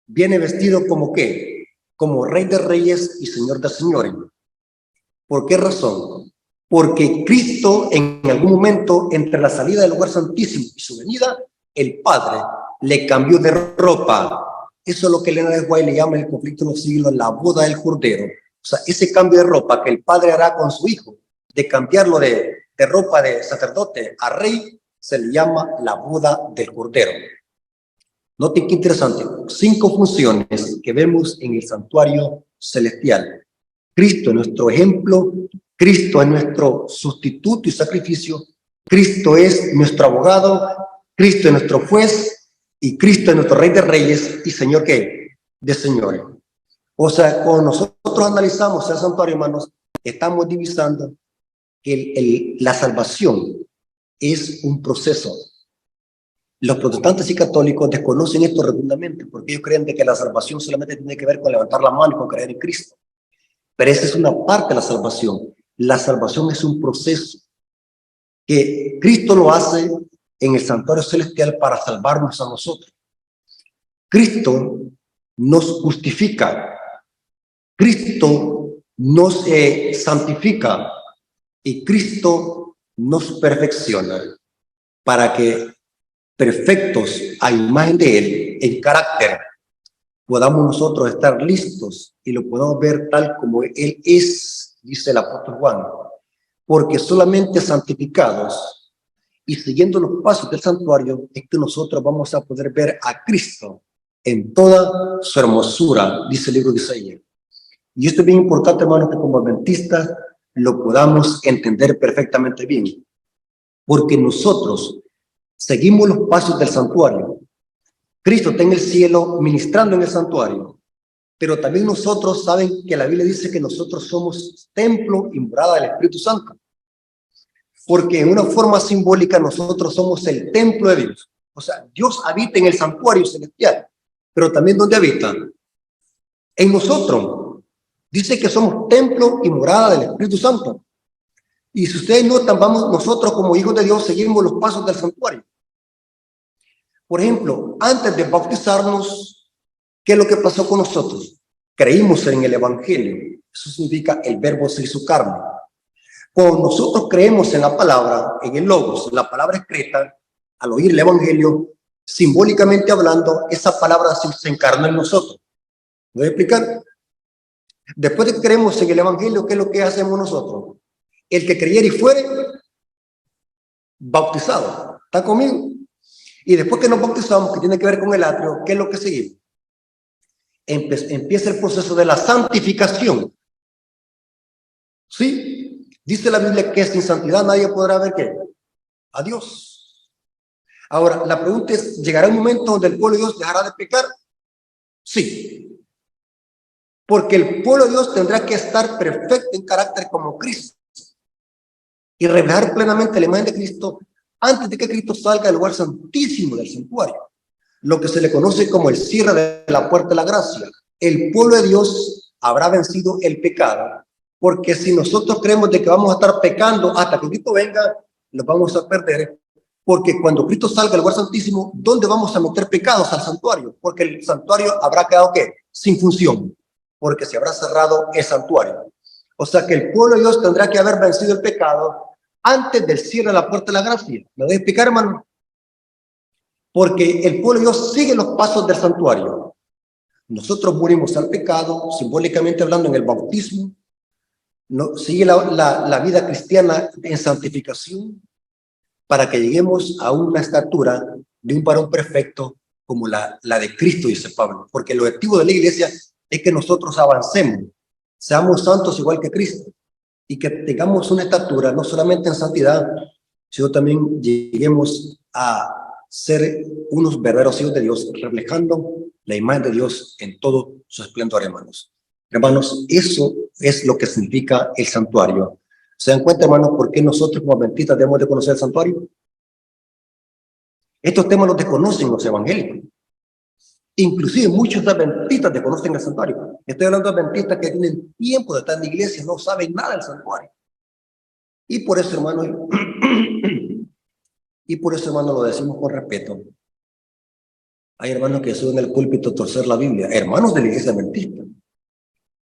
viene vestido como ¿qué? Como Rey de Reyes y Señor de Señores. ¿Por qué razón? Porque Cristo en algún momento, entre la salida del lugar santísimo y su venida, el Padre le cambió de ropa. Eso es lo que Elena de White le llama en el conflicto de los siglos la boda del Cordero. O sea, ese cambio de ropa que el Padre hará con su Hijo, de cambiarlo de ropa de sacerdote a rey, se le llama la boda del Cordero. Noten qué interesante, 5 funciones que vemos en el santuario celestial. Cristo es nuestro ejemplo, Cristo es nuestro sustituto y sacrificio, Cristo es nuestro abogado, Cristo es nuestro juez y Cristo es nuestro Rey de Reyes y Señor ¿qué? De señores. O sea, cuando nosotros analizamos el santuario, hermanos, estamos divisando que la salvación es un proceso. Los protestantes y católicos desconocen esto rotundamente porque ellos creen de que la salvación solamente tiene que ver con levantar la mano y con creer en Cristo. Pero esa es una parte de la salvación. La salvación es un proceso que Cristo lo hace en el santuario celestial para salvarnos a nosotros. Cristo nos justifica, Cristo nos santifica y Cristo nos perfecciona para que perfectos a imagen de Él, en carácter, podamos nosotros estar listos y lo podamos ver tal como Él es, dice el apóstol Juan, porque solamente santificados y siguiendo los pasos del santuario es que nosotros vamos a poder ver a Cristo en toda su hermosura, dice el libro de Isaías. Y esto es bien importante, hermanos, que como adventistas lo podamos entender perfectamente bien, porque nosotros seguimos los pasos del santuario. Cristo está en el cielo ministrando en el santuario, pero también nosotros saben que la Biblia dice que nosotros somos templo y morada del Espíritu Santo, porque en una forma simbólica nosotros somos el templo de Dios. O sea, Dios habita en el santuario celestial, pero también ¿dónde habita? En nosotros. Dice que somos templo y morada del Espíritu Santo. Y si ustedes notan, vamos nosotros como hijos de Dios seguimos los pasos del santuario. Por ejemplo, antes de bautizarnos, ¿qué es lo que pasó con nosotros? Creímos en el Evangelio. Eso significa el verbo se hizo carne. Cuando nosotros creemos en la palabra, en el Logos, la palabra escrita, al oír el Evangelio, simbólicamente hablando, esa palabra se encarnó en nosotros. ¿Voy a explicar? Después de que creemos en el Evangelio, ¿qué es lo que hacemos nosotros? El que creyere y fuere bautizado. ¿Está conmigo? Y después que nos bautizamos, que tiene que ver con el atrio, ¿qué es lo que seguimos? Empieza el proceso de la santificación. ¿Sí? Dice la Biblia que sin santidad nadie podrá ver ¿qué? A Dios. Ahora, la pregunta es, ¿llegará un momento donde el pueblo de Dios dejará de pecar? Sí. Porque el pueblo de Dios tendrá que estar perfecto en carácter como Cristo y reflejar plenamente la imagen de Cristo antes de que Cristo salga del lugar santísimo del santuario, lo que se le conoce como el cierre de la puerta de la gracia. El pueblo de Dios habrá vencido el pecado, porque si nosotros creemos de que vamos a estar pecando hasta que Cristo venga, los vamos a perder, porque cuando Cristo salga del lugar santísimo, ¿dónde vamos a meter pecados? Al santuario, porque el santuario habrá quedado ¿qué? Sin función, porque se habrá cerrado el santuario. O sea que el pueblo de Dios tendrá que haber vencido el pecado antes del cierre de la puerta de la gracia. ¿Me voy a explicar, hermano? Porque el pueblo de Dios sigue los pasos del santuario. Nosotros morimos al pecado, simbólicamente hablando en el bautismo. No, sigue la vida cristiana en santificación para que lleguemos a una estatura de un varón perfecto como la de Cristo, dice Pablo. Porque el objetivo de la iglesia es que nosotros avancemos, seamos santos igual que Cristo y que tengamos una estatura no solamente en santidad, sino también lleguemos a ser unos verdaderos hijos de Dios, reflejando la imagen de Dios en todo su esplendor, hermanos. Hermanos, eso es lo que significa el santuario. ¿Se dan cuenta, hermanos, por qué nosotros como adventistas debemos de conocer el santuario? Estos temas los desconocen los evangélicos. Inclusive muchos adventistas desconocen el santuario. Estoy hablando de adventistas que tienen tiempo de estar en la iglesia, no saben nada del santuario. Y por eso, hermano, lo decimos con respeto. Hay hermanos que suben al púlpito a torcer la Biblia, hermanos de la iglesia adventista.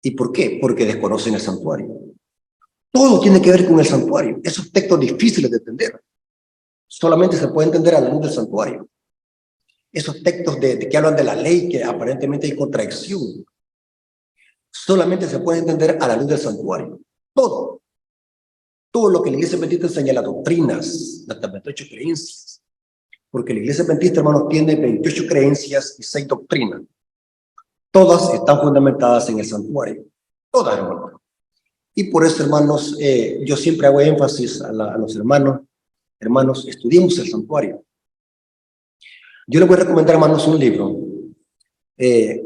¿Y por qué? Porque desconocen el santuario. Todo tiene que ver con el santuario. Esos textos difíciles de entender solamente se puede entender a la luz del santuario. Esos textos que hablan de la ley, que aparentemente hay contradicción, solamente se puede entender a la luz del santuario. Todo lo que la iglesia adventista enseña, las doctrinas, las 28 creencias, porque la iglesia adventista, hermanos, tiene 28 creencias y 6 doctrinas. Todas están fundamentadas en el santuario. Todas, hermanos. Y por eso, hermanos, yo siempre hago énfasis a los hermanos, estudiemos el santuario. Yo les voy a recomendar, hermanos, un libro de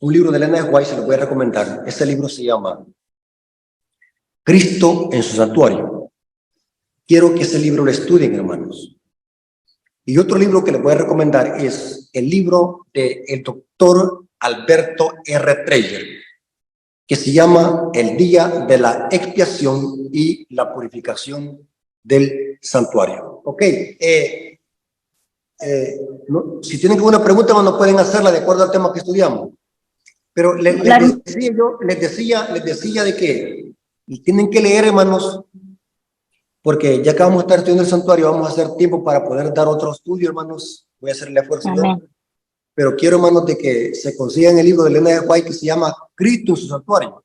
Elena de White, se lo voy a recomendar. Ese libro se llama Cristo en su santuario. Quiero que ese libro lo estudien, hermanos. Y otro libro que les voy a recomendar es el libro del doctor Alberto R. Treyer, que se llama El día de la expiación y la purificación del santuario. Ok, si tienen alguna pregunta, no pueden hacerla de acuerdo al tema que estudiamos. Pero les decía de que tienen que leer, hermanos, porque ya que vamos a estar estudiando el santuario, vamos a hacer tiempo para poder dar otro estudio, hermanos. Voy a hacerle esfuerzo. Pero quiero, hermanos, de que se consigan el libro de Elena de White que se llama Cristo en su santuario.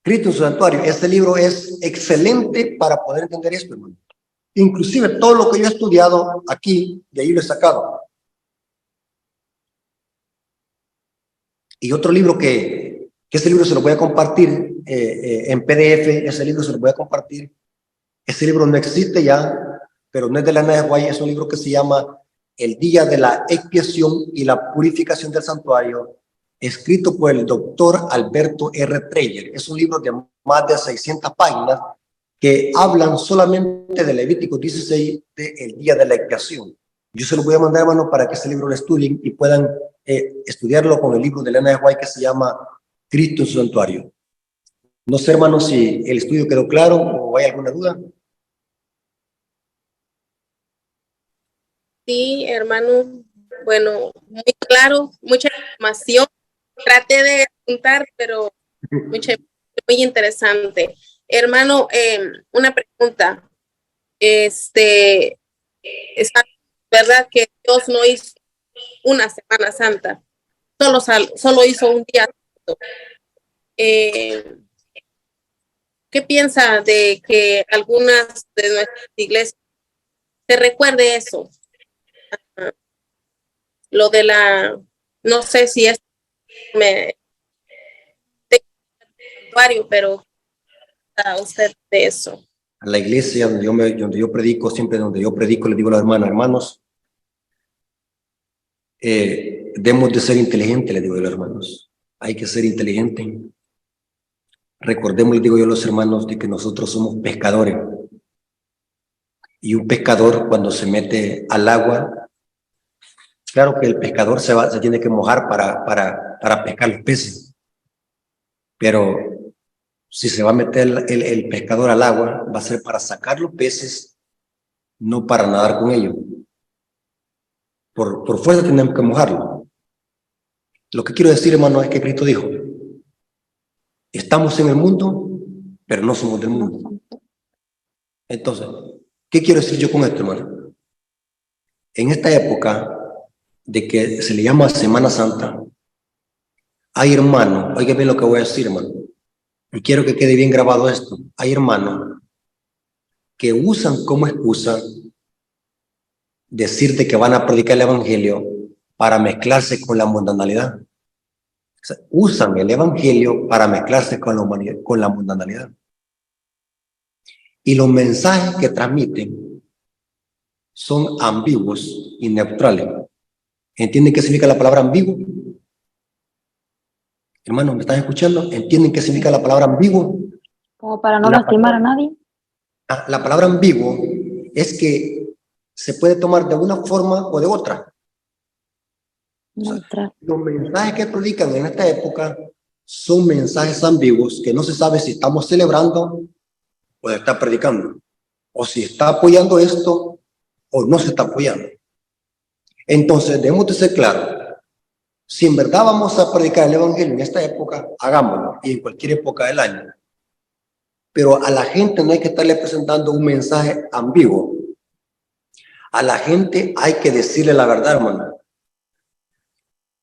Cristo en su santuario. Este libro es excelente para poder entender esto, hermano. Inclusive todo lo que yo he estudiado aquí, de ahí lo he sacado. Y otro libro que ese libro se lo voy a compartir en PDF, ese libro se lo voy a compartir. Ese libro no existe ya, pero no es de Elena de White, es un libro que se llama El día de la expiación y la purificación del santuario, escrito por el doctor Alberto R. Treyer. Es un libro de más de 600 páginas que hablan solamente de Levítico 16, del día de la expiación. Yo se lo voy a mandar, hermano, para que ese libro lo estudien y puedan estudiarlo con el libro de Elena de White que se llama Cristo en su santuario. No sé, hermano, si el estudio quedó claro o hay alguna duda. Sí, hermano. Bueno, muy claro, mucha información. Traté de apuntar, pero muy interesante. Hermano, una pregunta. Es verdad que Dios no hizo una Semana Santa, solo hizo un día santo. ¿Qué piensa de que algunas de nuestras iglesias se recuerde eso? Lo de no sé si es pero a usted de eso. A la iglesia donde yo predico, siempre donde yo predico, le digo a las hermanos, debemos de ser inteligentes, le digo a los hermanos. Hay que ser inteligentes. Recordemos, le digo yo a los hermanos, de que nosotros somos pescadores. Y un pescador, cuando se mete al agua, claro que el pescador se tiene que mojar para pescar los peces. Pero si se va a meter el pescador al agua, va a ser para sacar los peces, no para nadar con ellos. Por fuerza tenemos que mojarlo. Lo que quiero decir, hermano, es que Cristo dijo, estamos en el mundo, pero no somos del mundo. Entonces, ¿qué quiero decir yo con esto, hermano? En esta época de que se le llama Semana Santa, hay hermanos, oigan bien lo que voy a decir, hermano, y quiero que quede bien grabado esto. Hay hermanos que usan como excusa decirte que van a predicar el evangelio para mezclarse con la mundanalidad. O sea, usan el evangelio para mezclarse con la mundanalidad. Y los mensajes que transmiten son ambiguos y neutrales. ¿Entienden qué significa la palabra ambiguo? Hermanos, ¿me están escuchando? ¿Entienden qué significa la palabra ambiguo? Como para no lastimar a nadie. La palabra ambiguo es que se puede tomar de una forma o de otra. Neutral. Los mensajes que predican en esta época son mensajes ambiguos que no se sabe si estamos celebrando o está predicando, o si está apoyando esto o no se está apoyando. Entonces, debemos de ser claros. Si en verdad vamos a predicar el evangelio en esta época, hagámoslo, y en cualquier época del año. Pero a la gente no hay que estarle presentando un mensaje ambiguo. A la gente hay que decirle la verdad, hermano.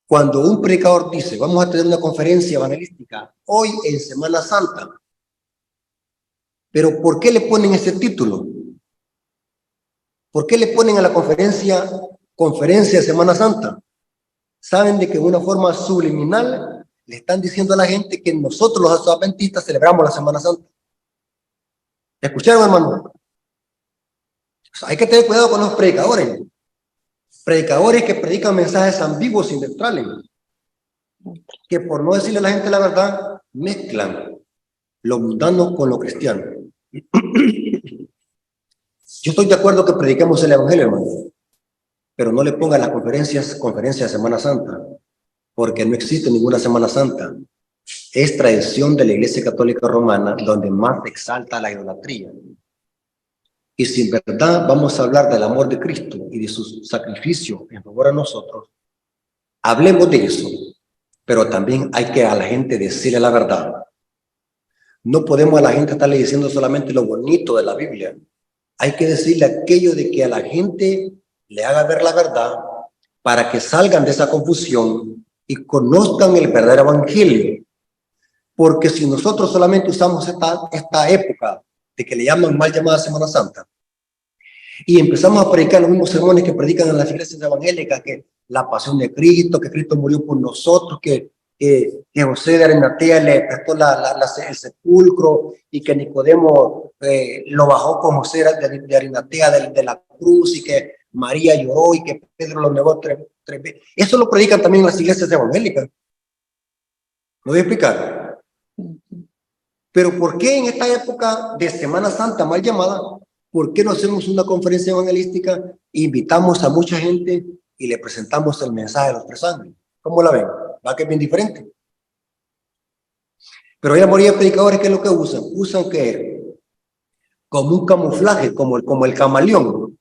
Cuando un predicador dice, vamos a tener una conferencia evangelística hoy en Semana Santa, pero ¿por qué le ponen ese título? ¿Por qué le ponen a la conferencia de Semana Santa? Saben de que de una forma subliminal le están diciendo a la gente que nosotros los adventistas celebramos la Semana Santa. ¿Escucharon, hermano? O sea, hay que tener cuidado con los predicadores. Predicadores que predican mensajes ambiguos y neutrales, que por no decirle a la gente la verdad, mezclan lo mundano con lo cristiano. Yo estoy de acuerdo que prediquemos el evangelio, hermano, pero no le pongan las conferencias de Semana Santa, porque no existe ninguna Semana Santa. Es tradición de la Iglesia Católica Romana donde más exalta la idolatría. Y si en verdad vamos a hablar del amor de Cristo y de su sacrificio en favor a nosotros, hablemos de eso, pero también hay que a la gente decirle la verdad. No podemos a la gente estarle diciendo solamente lo bonito de la Biblia. Hay que decirle aquello de que a la gente le haga ver la verdad para que salgan de esa confusión y conozcan el verdadero evangelio. Porque si nosotros solamente usamos esta época de que le llaman mal llamada Semana Santa y empezamos a predicar los mismos sermones que predican en las iglesias evangélicas, que la pasión de Cristo, que Cristo murió por nosotros, que José de Arimatea le prestó el sepulcro y que Nicodemo lo bajó con José de Arimatea de la cruz y que María lloró y que Pedro lo negó tres veces. Eso lo predican también en las iglesias evangélicas. ¿Lo voy a explicar? Pero ¿por qué en esta época de Semana Santa mal llamada, por qué no hacemos una conferencia evangelística, invitamos a mucha gente y le presentamos el mensaje de los tres ángeles? ¿Cómo la ven? ¿Va que es bien diferente? Pero hay la mayoría de predicadores, ¿qué es lo que usan? Usan que como un camuflaje, como el camaleón.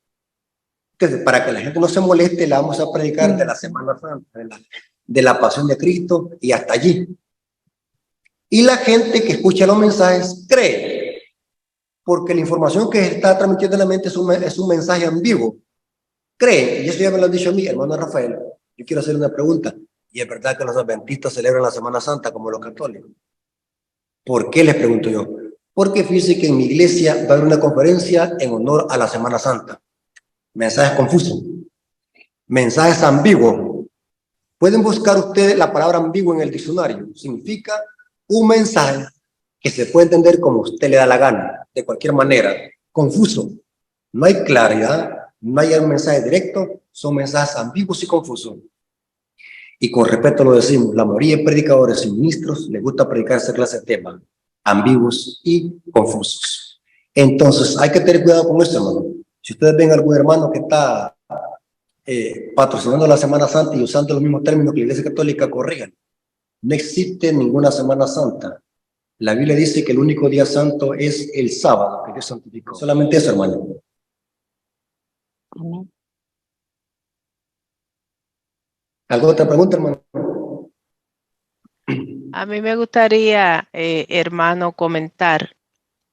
Entonces, para que la gente no se moleste, la vamos a predicar de la Semana Santa, de la pasión de Cristo y hasta allí. Y la gente que escucha los mensajes cree, porque la información que está transmitiendo en la mente es un mensaje ambiguo. Cree, y eso ya me lo han dicho a mí, hermano Rafael. Yo quiero hacer una pregunta. ¿Y es verdad que los adventistas celebran la Semana Santa como los católicos? ¿Por qué les pregunto yo? Porque fíjense que en mi iglesia va a haber una conferencia en honor a la Semana Santa. Mensajes confusos, mensajes ambiguos. Pueden buscar ustedes la palabra ambiguo en el diccionario. Significa un mensaje que se puede entender como usted le da la gana, de cualquier manera, confuso. No hay claridad, no hay un mensaje directo, son mensajes ambiguos y confusos. Y con respeto lo decimos, la mayoría de predicadores y ministros les gusta predicar esa clase de temas, ambiguos y confusos. Entonces, hay que tener cuidado con eso, hermano. Si ustedes ven algún hermano que está patrocinando la Semana Santa y usando los mismos términos que la Iglesia Católica, corrijan. No existe ninguna Semana Santa. La Biblia dice que el único día santo es el sábado, que Dios santificó. Solamente eso, hermano. Amén. ¿Alguna otra pregunta, hermano? A mí me gustaría, hermano, comentar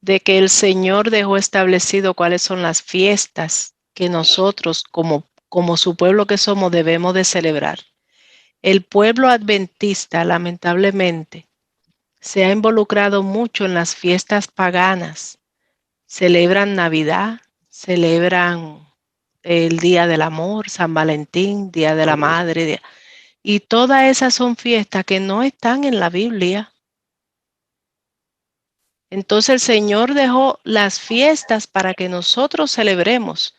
de que el Señor dejó establecido cuáles son las fiestas que nosotros, como su pueblo que somos, debemos de celebrar. El pueblo adventista, lamentablemente, se ha involucrado mucho en las fiestas paganas. Celebran Navidad, celebran el Día del Amor, San Valentín, Día de la Madre, y todas esas son fiestas que no están en la Biblia. Entonces el Señor dejó las fiestas para que nosotros celebremos,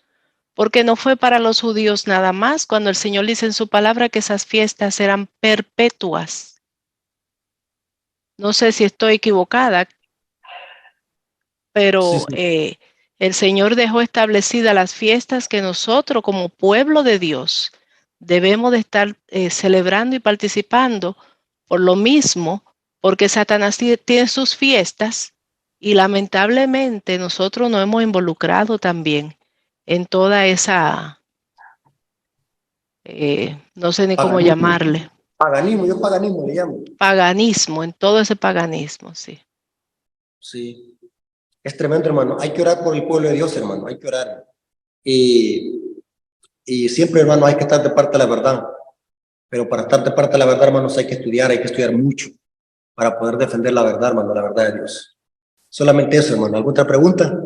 porque no fue para los judíos nada más, cuando el Señor dice en su palabra que esas fiestas eran perpetuas. No sé si estoy equivocada, pero Sí. el Señor dejó establecidas las fiestas que nosotros como pueblo de Dios debemos de estar celebrando y participando por lo mismo, porque Satanás tiene sus fiestas y lamentablemente nosotros nos hemos involucrado también en toda esa, no sé ni cómo Paganismo. llamarle, Paganismo, yo paganismo le llamo. paganismo, en todo ese paganismo, sí. Sí. Es tremendo, hermano. Hay que orar por el pueblo de Dios, hermano. Hay que orar. Y siempre, hermano, hay que estar de parte de la verdad. Pero para estar de parte de la verdad, hermanos, hay que estudiar mucho para poder defender la verdad, hermano, la verdad de Dios. Solamente eso, hermano. ¿Alguna otra pregunta?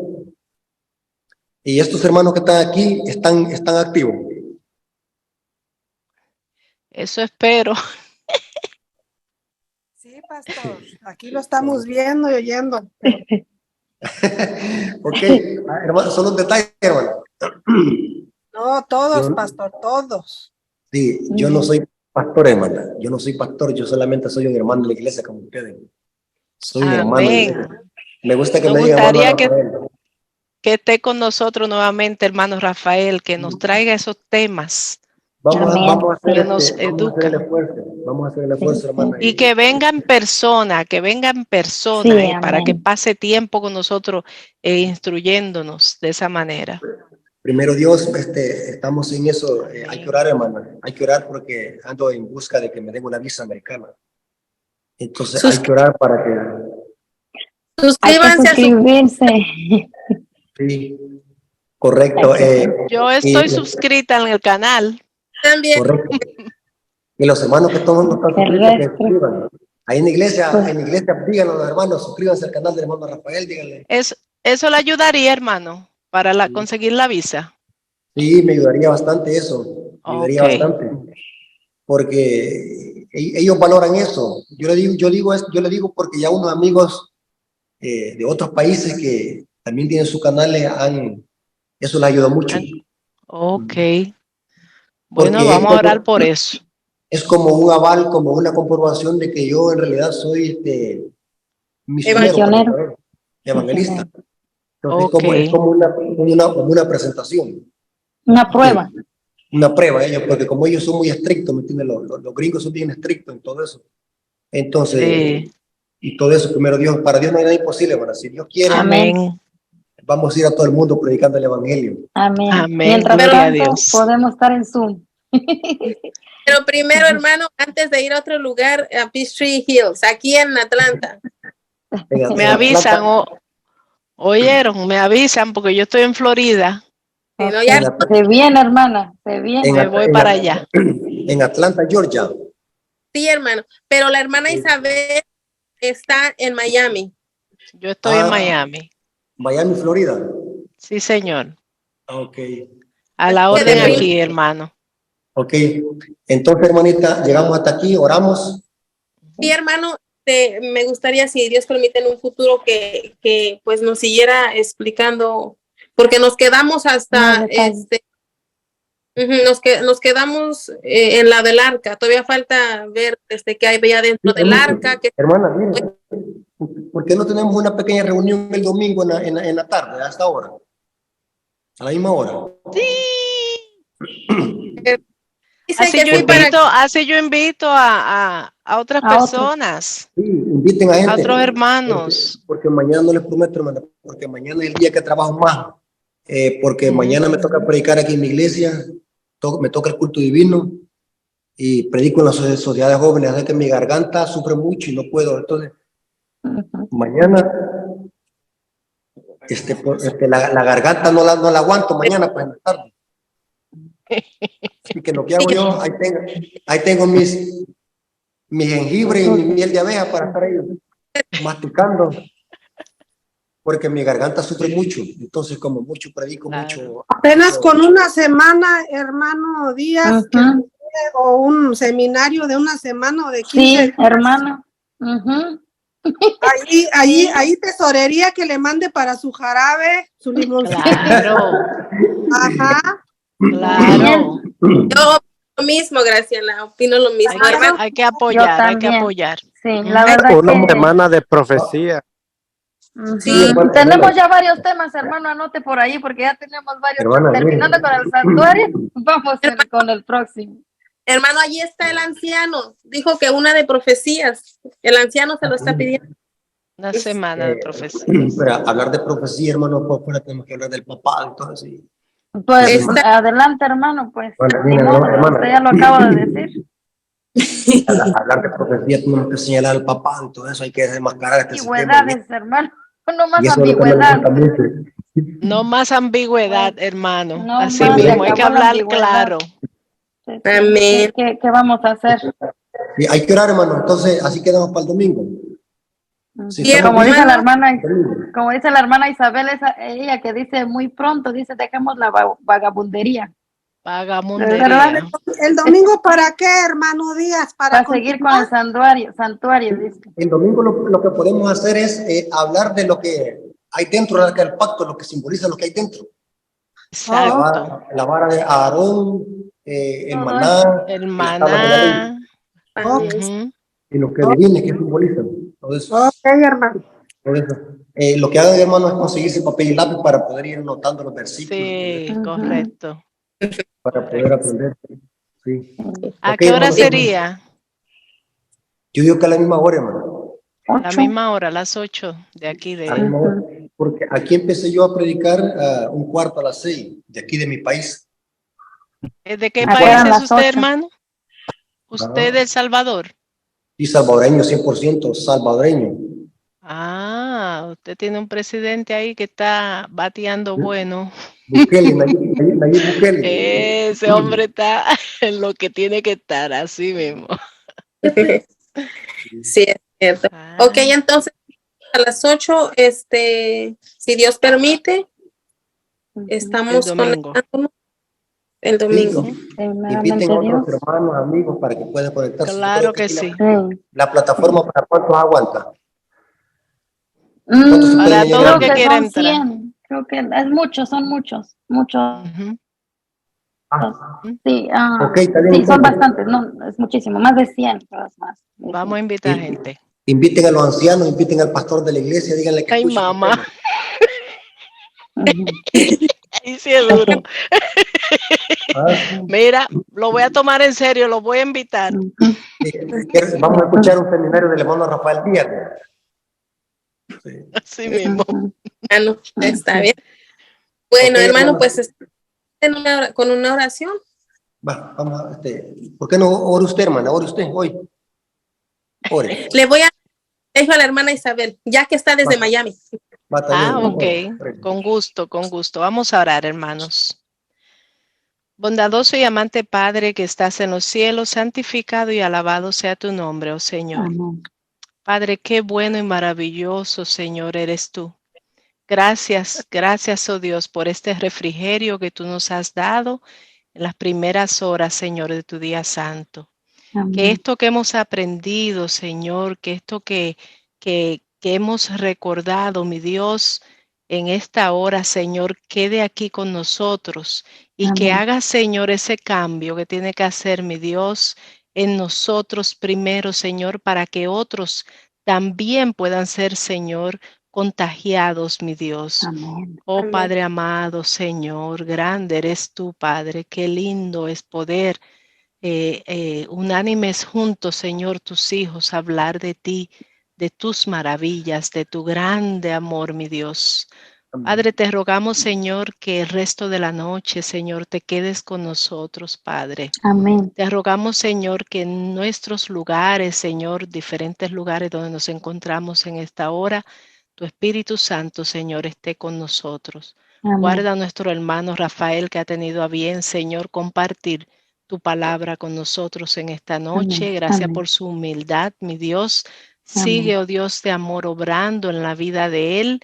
Y estos hermanos que están aquí están activos. Eso espero. Sí, pastor, aquí lo estamos viendo y oyendo. Ok, hermano, son los detalles, hermano. No, todos, Yo- pastor, todos. Sí, yo no soy pastor, hermana. Yo no soy pastor, yo solamente soy un hermano de la iglesia como ustedes. Soy un hermano de la Amén. iglesia. Me gusta que Nos me digan hermano gustaría que Rafael. esté con nosotros nuevamente, hermano Rafael, que nos traiga esos temas Amén. Vamos a hacer que nos vamos a hacer el educan. esfuerzo. Vamos a hacer el esfuerzo, hermana. Y que venga en persona, Sí, para que amén. pase tiempo con nosotros instruyéndonos de esa manera. Primero Dios, estamos en eso. Hay que orar, hermana. Hay que orar porque ando en busca de que me den una visa americana. Entonces hay que orar para que Hay que Suscríbanse a su suscribirse. sí, correcto. Yo estoy suscrita en el canal. también. Correcto. Y los hermanos que todos no están suscritos, que Terrestre. suscriban. Ahí en la iglesia, díganlo a los hermanos, suscríbanse al canal del hermano Rafael, díganle. Eso le ayudaría, hermano, para conseguir la visa. Sí, me ayudaría bastante eso, me ayudaría Ok. bastante, porque ellos valoran eso. Yo le digo porque ya unos amigos de otros países que también tienen sus canales, eso les ayuda mucho. Ok. Porque Bueno, vamos a orar por eso. es como un aval, como una comprobación de que yo en realidad soy misionero, Misionero. evangelista. Entonces Ok. es como una presentación. Una prueba. Una prueba ellos, porque como ellos son muy estrictos, ¿me entiendes? Los gringos son bien estrictos en todo eso. Entonces, Sí. y todo eso, primero Dios, para Dios no hay nada imposible, hermano. Si Dios quiere, Amén. vamos a ir a todo el mundo predicando el evangelio. Amén. Amén. Mientras Gloria a tanto, Dios. podemos estar en Zoom. Pero primero, hermano, antes de ir a otro lugar, a Peachtree Hills, aquí en Atlanta. Me avisan, oyeron, me avisan porque yo estoy en Florida. Si no, Ok. ya Se viene, hermana. Se viene. Me voy para allá. En Atlanta, Georgia. sí, hermano. Pero la hermana Isabel está en Miami. Yo estoy en Ah. Miami. Miami, Florida. Sí, señor. Ok. A la Así que orden de prim- aquí, hermano. Ok. Entonces, hermanita, llegamos hasta aquí, oramos. Sí, hermano, me gustaría, si Dios permite, en un futuro que pues nos siguiera explicando, porque nos quedamos hasta Más detalles. nos quedamos en la del arca. Todavía falta ver qué hay allá dentro del arca. Hermana, mire, ¿por qué no tenemos una pequeña reunión el domingo en la tarde, hasta ahora? A la misma hora. Dice Así que yo sí, invito a otras A otros. personas, Sí, inviten a gente. a otros hermanos. Porque mañana no les prometo, hermana, porque mañana es el día que trabajo más. Porque mañana me toca predicar aquí en mi iglesia, me toca el culto divino y predico en las sociedades jóvenes, así que mi garganta sufre mucho y no puedo. Entonces, mañana, la garganta no la aguanto mañana, pues en la tarde. Así que lo que hago yo, ahí tengo mi jengibre y mi miel de abeja para estar ahí masticando, porque mi garganta sufre mucho. Entonces, como mucho predico, Claro. mucho. Apenas con una semana, hermano Díaz, o un seminario de una semana o de 15 Sí, días. hermano. Ahí tesorería que le mande para su jarabe, su limoncito. Claro, Ajá. claro. yo lo mismo, Graciela, opino lo mismo. Hermano, Hay que apoyar, hay que también. apoyar. Sí, la verdad Una que semana de profecía. Sí, hermana, Tenemos ya varios temas, hermano, anote por ahí, porque ya tenemos varios. hermana, Terminando con el santuario, vamos con el próximo. hermano, allí está el anciano. Dijo que una de profecías. El anciano se lo está pidiendo. Una semana de profecía. Para hablar de profecía, hermano, por fuera tenemos que hablar del papá, entonces sí. Pues Está- adelante, hermano, pues. Bueno, Ni mira, modo, hermana. usted ya lo acaba de decir. Hablar de profecía tenemos que señalar al papá, entonces hay que desmascarar este sistema. Ambigüedades, hermano. No más Y eso es lo que me ambigüedad. gusta mucho. No más ambigüedad, hermano. No Así más, se mismo, hay que acabó la hablar ambigüedad. claro. Sí, sí. Amén. ¿Qué vamos a hacer? Sí, hay que orar, hermano, entonces así quedamos para el domingo. Sí, Sí, estamos Como bien. dice la hermana, como dice la hermana Isabel, ella que dice muy pronto, dice, dejemos la vagabundería. Vagamundería. ¿Verdad? ¿El domingo para qué, hermano Díaz? Para seguir con el santuario, dice. El domingo lo que podemos hacer es hablar de lo que hay dentro del pacto, lo que simboliza lo que hay dentro. Exacto. La vara de Aarón, el Todo maná, El las tablas de la ley, maná. Amén. Ujú. y lo que le viene, que simbolizan. Todo eso. Ok, hermano. Todo eso. Lo que hagan, hermano, es conseguirse papel y lápiz para poder ir anotando los versículos, Sí, Ujú. correcto. para poder aprender. Sí. ¿A Ok, qué hora hermano, sería? yo digo que a la misma hora, hermano. La 8. misma hora, las 8 de aquí A la de... misma hora. Porque aquí empecé yo a predicar un cuarto a las 6, de aquí de mi país. ¿De qué Acá país eran es las usted, 8. hermano? ¿Usted de El Salvador? Y salvadoreño, 100% salvadoreño. Ah, usted tiene un presidente ahí que está bateando bueno. Bukele, Nayib Bukele. Ese hombre está en lo que tiene que estar, así mismo. Sí, es cierto. Ah, Ok, entonces a las 8, si Dios permite, el estamos domingo. conectándonos el Sí, domingo. inviten a otros Dios. hermanos, amigos, para que puedan conectarse. Yo Claro creo que aquí sí. la plataforma, ¿para cuántos aguanta? Mm, ¿Cuántos se pueden Para todo añadir? el creo que que quiera son entrar. 100. Creo que es muchos, son muchos. Muchos. Ujú. Ah, Sí, ok, está bien. sí, son Entonces, bastantes. No, es muchísimo. Más de 100. Más de Vamos a 100. invitar gente. inviten a los ancianos, inviten al pastor de la iglesia, díganle que Ay, escuchen los mamá. temas. Ujú. Ahí sí es duro. Ah, Mira, lo voy a tomar en serio, lo voy a invitar. Ujú. vamos a escuchar un seminario del hermano Rafael Díaz. Sí. Así mismo. Ujú. Ah, no, está bien. Bueno, Ok, hermano, hermano. pues con una oración. Vamos a, ¿por qué no ore usted, hermana? Ore usted hoy. Ore. Le voy a dejo a la hermana Isabel, ya que está desde Va. Miami. Va, está bien, Ah, ok. ore. Con gusto, con gusto. Vamos a orar, hermanos. Bondadoso y amante Padre que estás en los cielos, santificado y alabado sea tu nombre, oh Señor. Amén. Padre, qué bueno y maravilloso, Señor, eres tú. Gracias, gracias, oh Dios, por este refrigerio que tú nos has dado en las primeras horas, Señor, de tu día santo. Que Amén. esto que hemos aprendido, Señor, que esto que hemos recordado, mi Dios, en esta hora, Señor, quede aquí con nosotros y que Amén. haga, Señor, ese cambio que tiene que hacer, mi Dios, en nosotros primero, Señor, para que otros también puedan ser, Señor, contagiados, mi Dios. Amén. Oh Amén. Padre amado, Señor, grande eres tú, Padre, qué lindo es poder unánimes juntos, Señor, tus hijos, hablar de ti, de tus maravillas, de tu grande amor, mi Dios. Padre, te rogamos, Señor, que el resto de la noche, Señor, te quedes con nosotros, Padre. Amén. Te rogamos, Señor, que en nuestros lugares, Señor, diferentes lugares donde nos encontramos en esta hora, tu Espíritu Santo, Señor, esté con nosotros. Amén. Guarda a nuestro hermano Rafael que ha tenido a bien, Señor, compartir tu palabra con nosotros en esta noche. Amén. Gracias Amén. por su humildad, mi Dios. Amén. Sigue, oh Dios de amor, obrando en la vida de él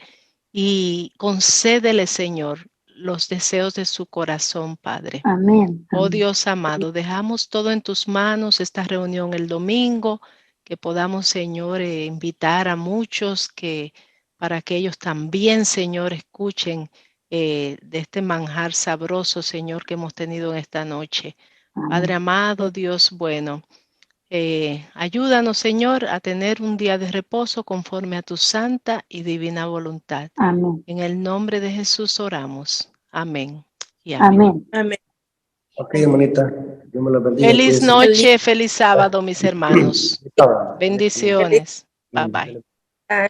y concédele, Señor, los deseos de su corazón, Padre. Amén. Oh Amén. Dios amado, dejamos todo en tus manos, esta reunión el domingo, que podamos, Señor, invitar a muchos que para que ellos también, Señor, escuchen de este manjar sabroso, Señor, que hemos tenido en esta noche. Padre Amén. amado, Dios bueno, Ayúdanos, Señor, a tener un día de reposo conforme a tu santa y divina voluntad. Amén. En el nombre de Jesús oramos. Amén. Y amén. Amén. Amén. Ok, hermanita. Dios me la bendiga. Feliz Cuídense. noche, feliz sábado, mis hermanos. Estaba. Bendiciones. Bye bye. Bye.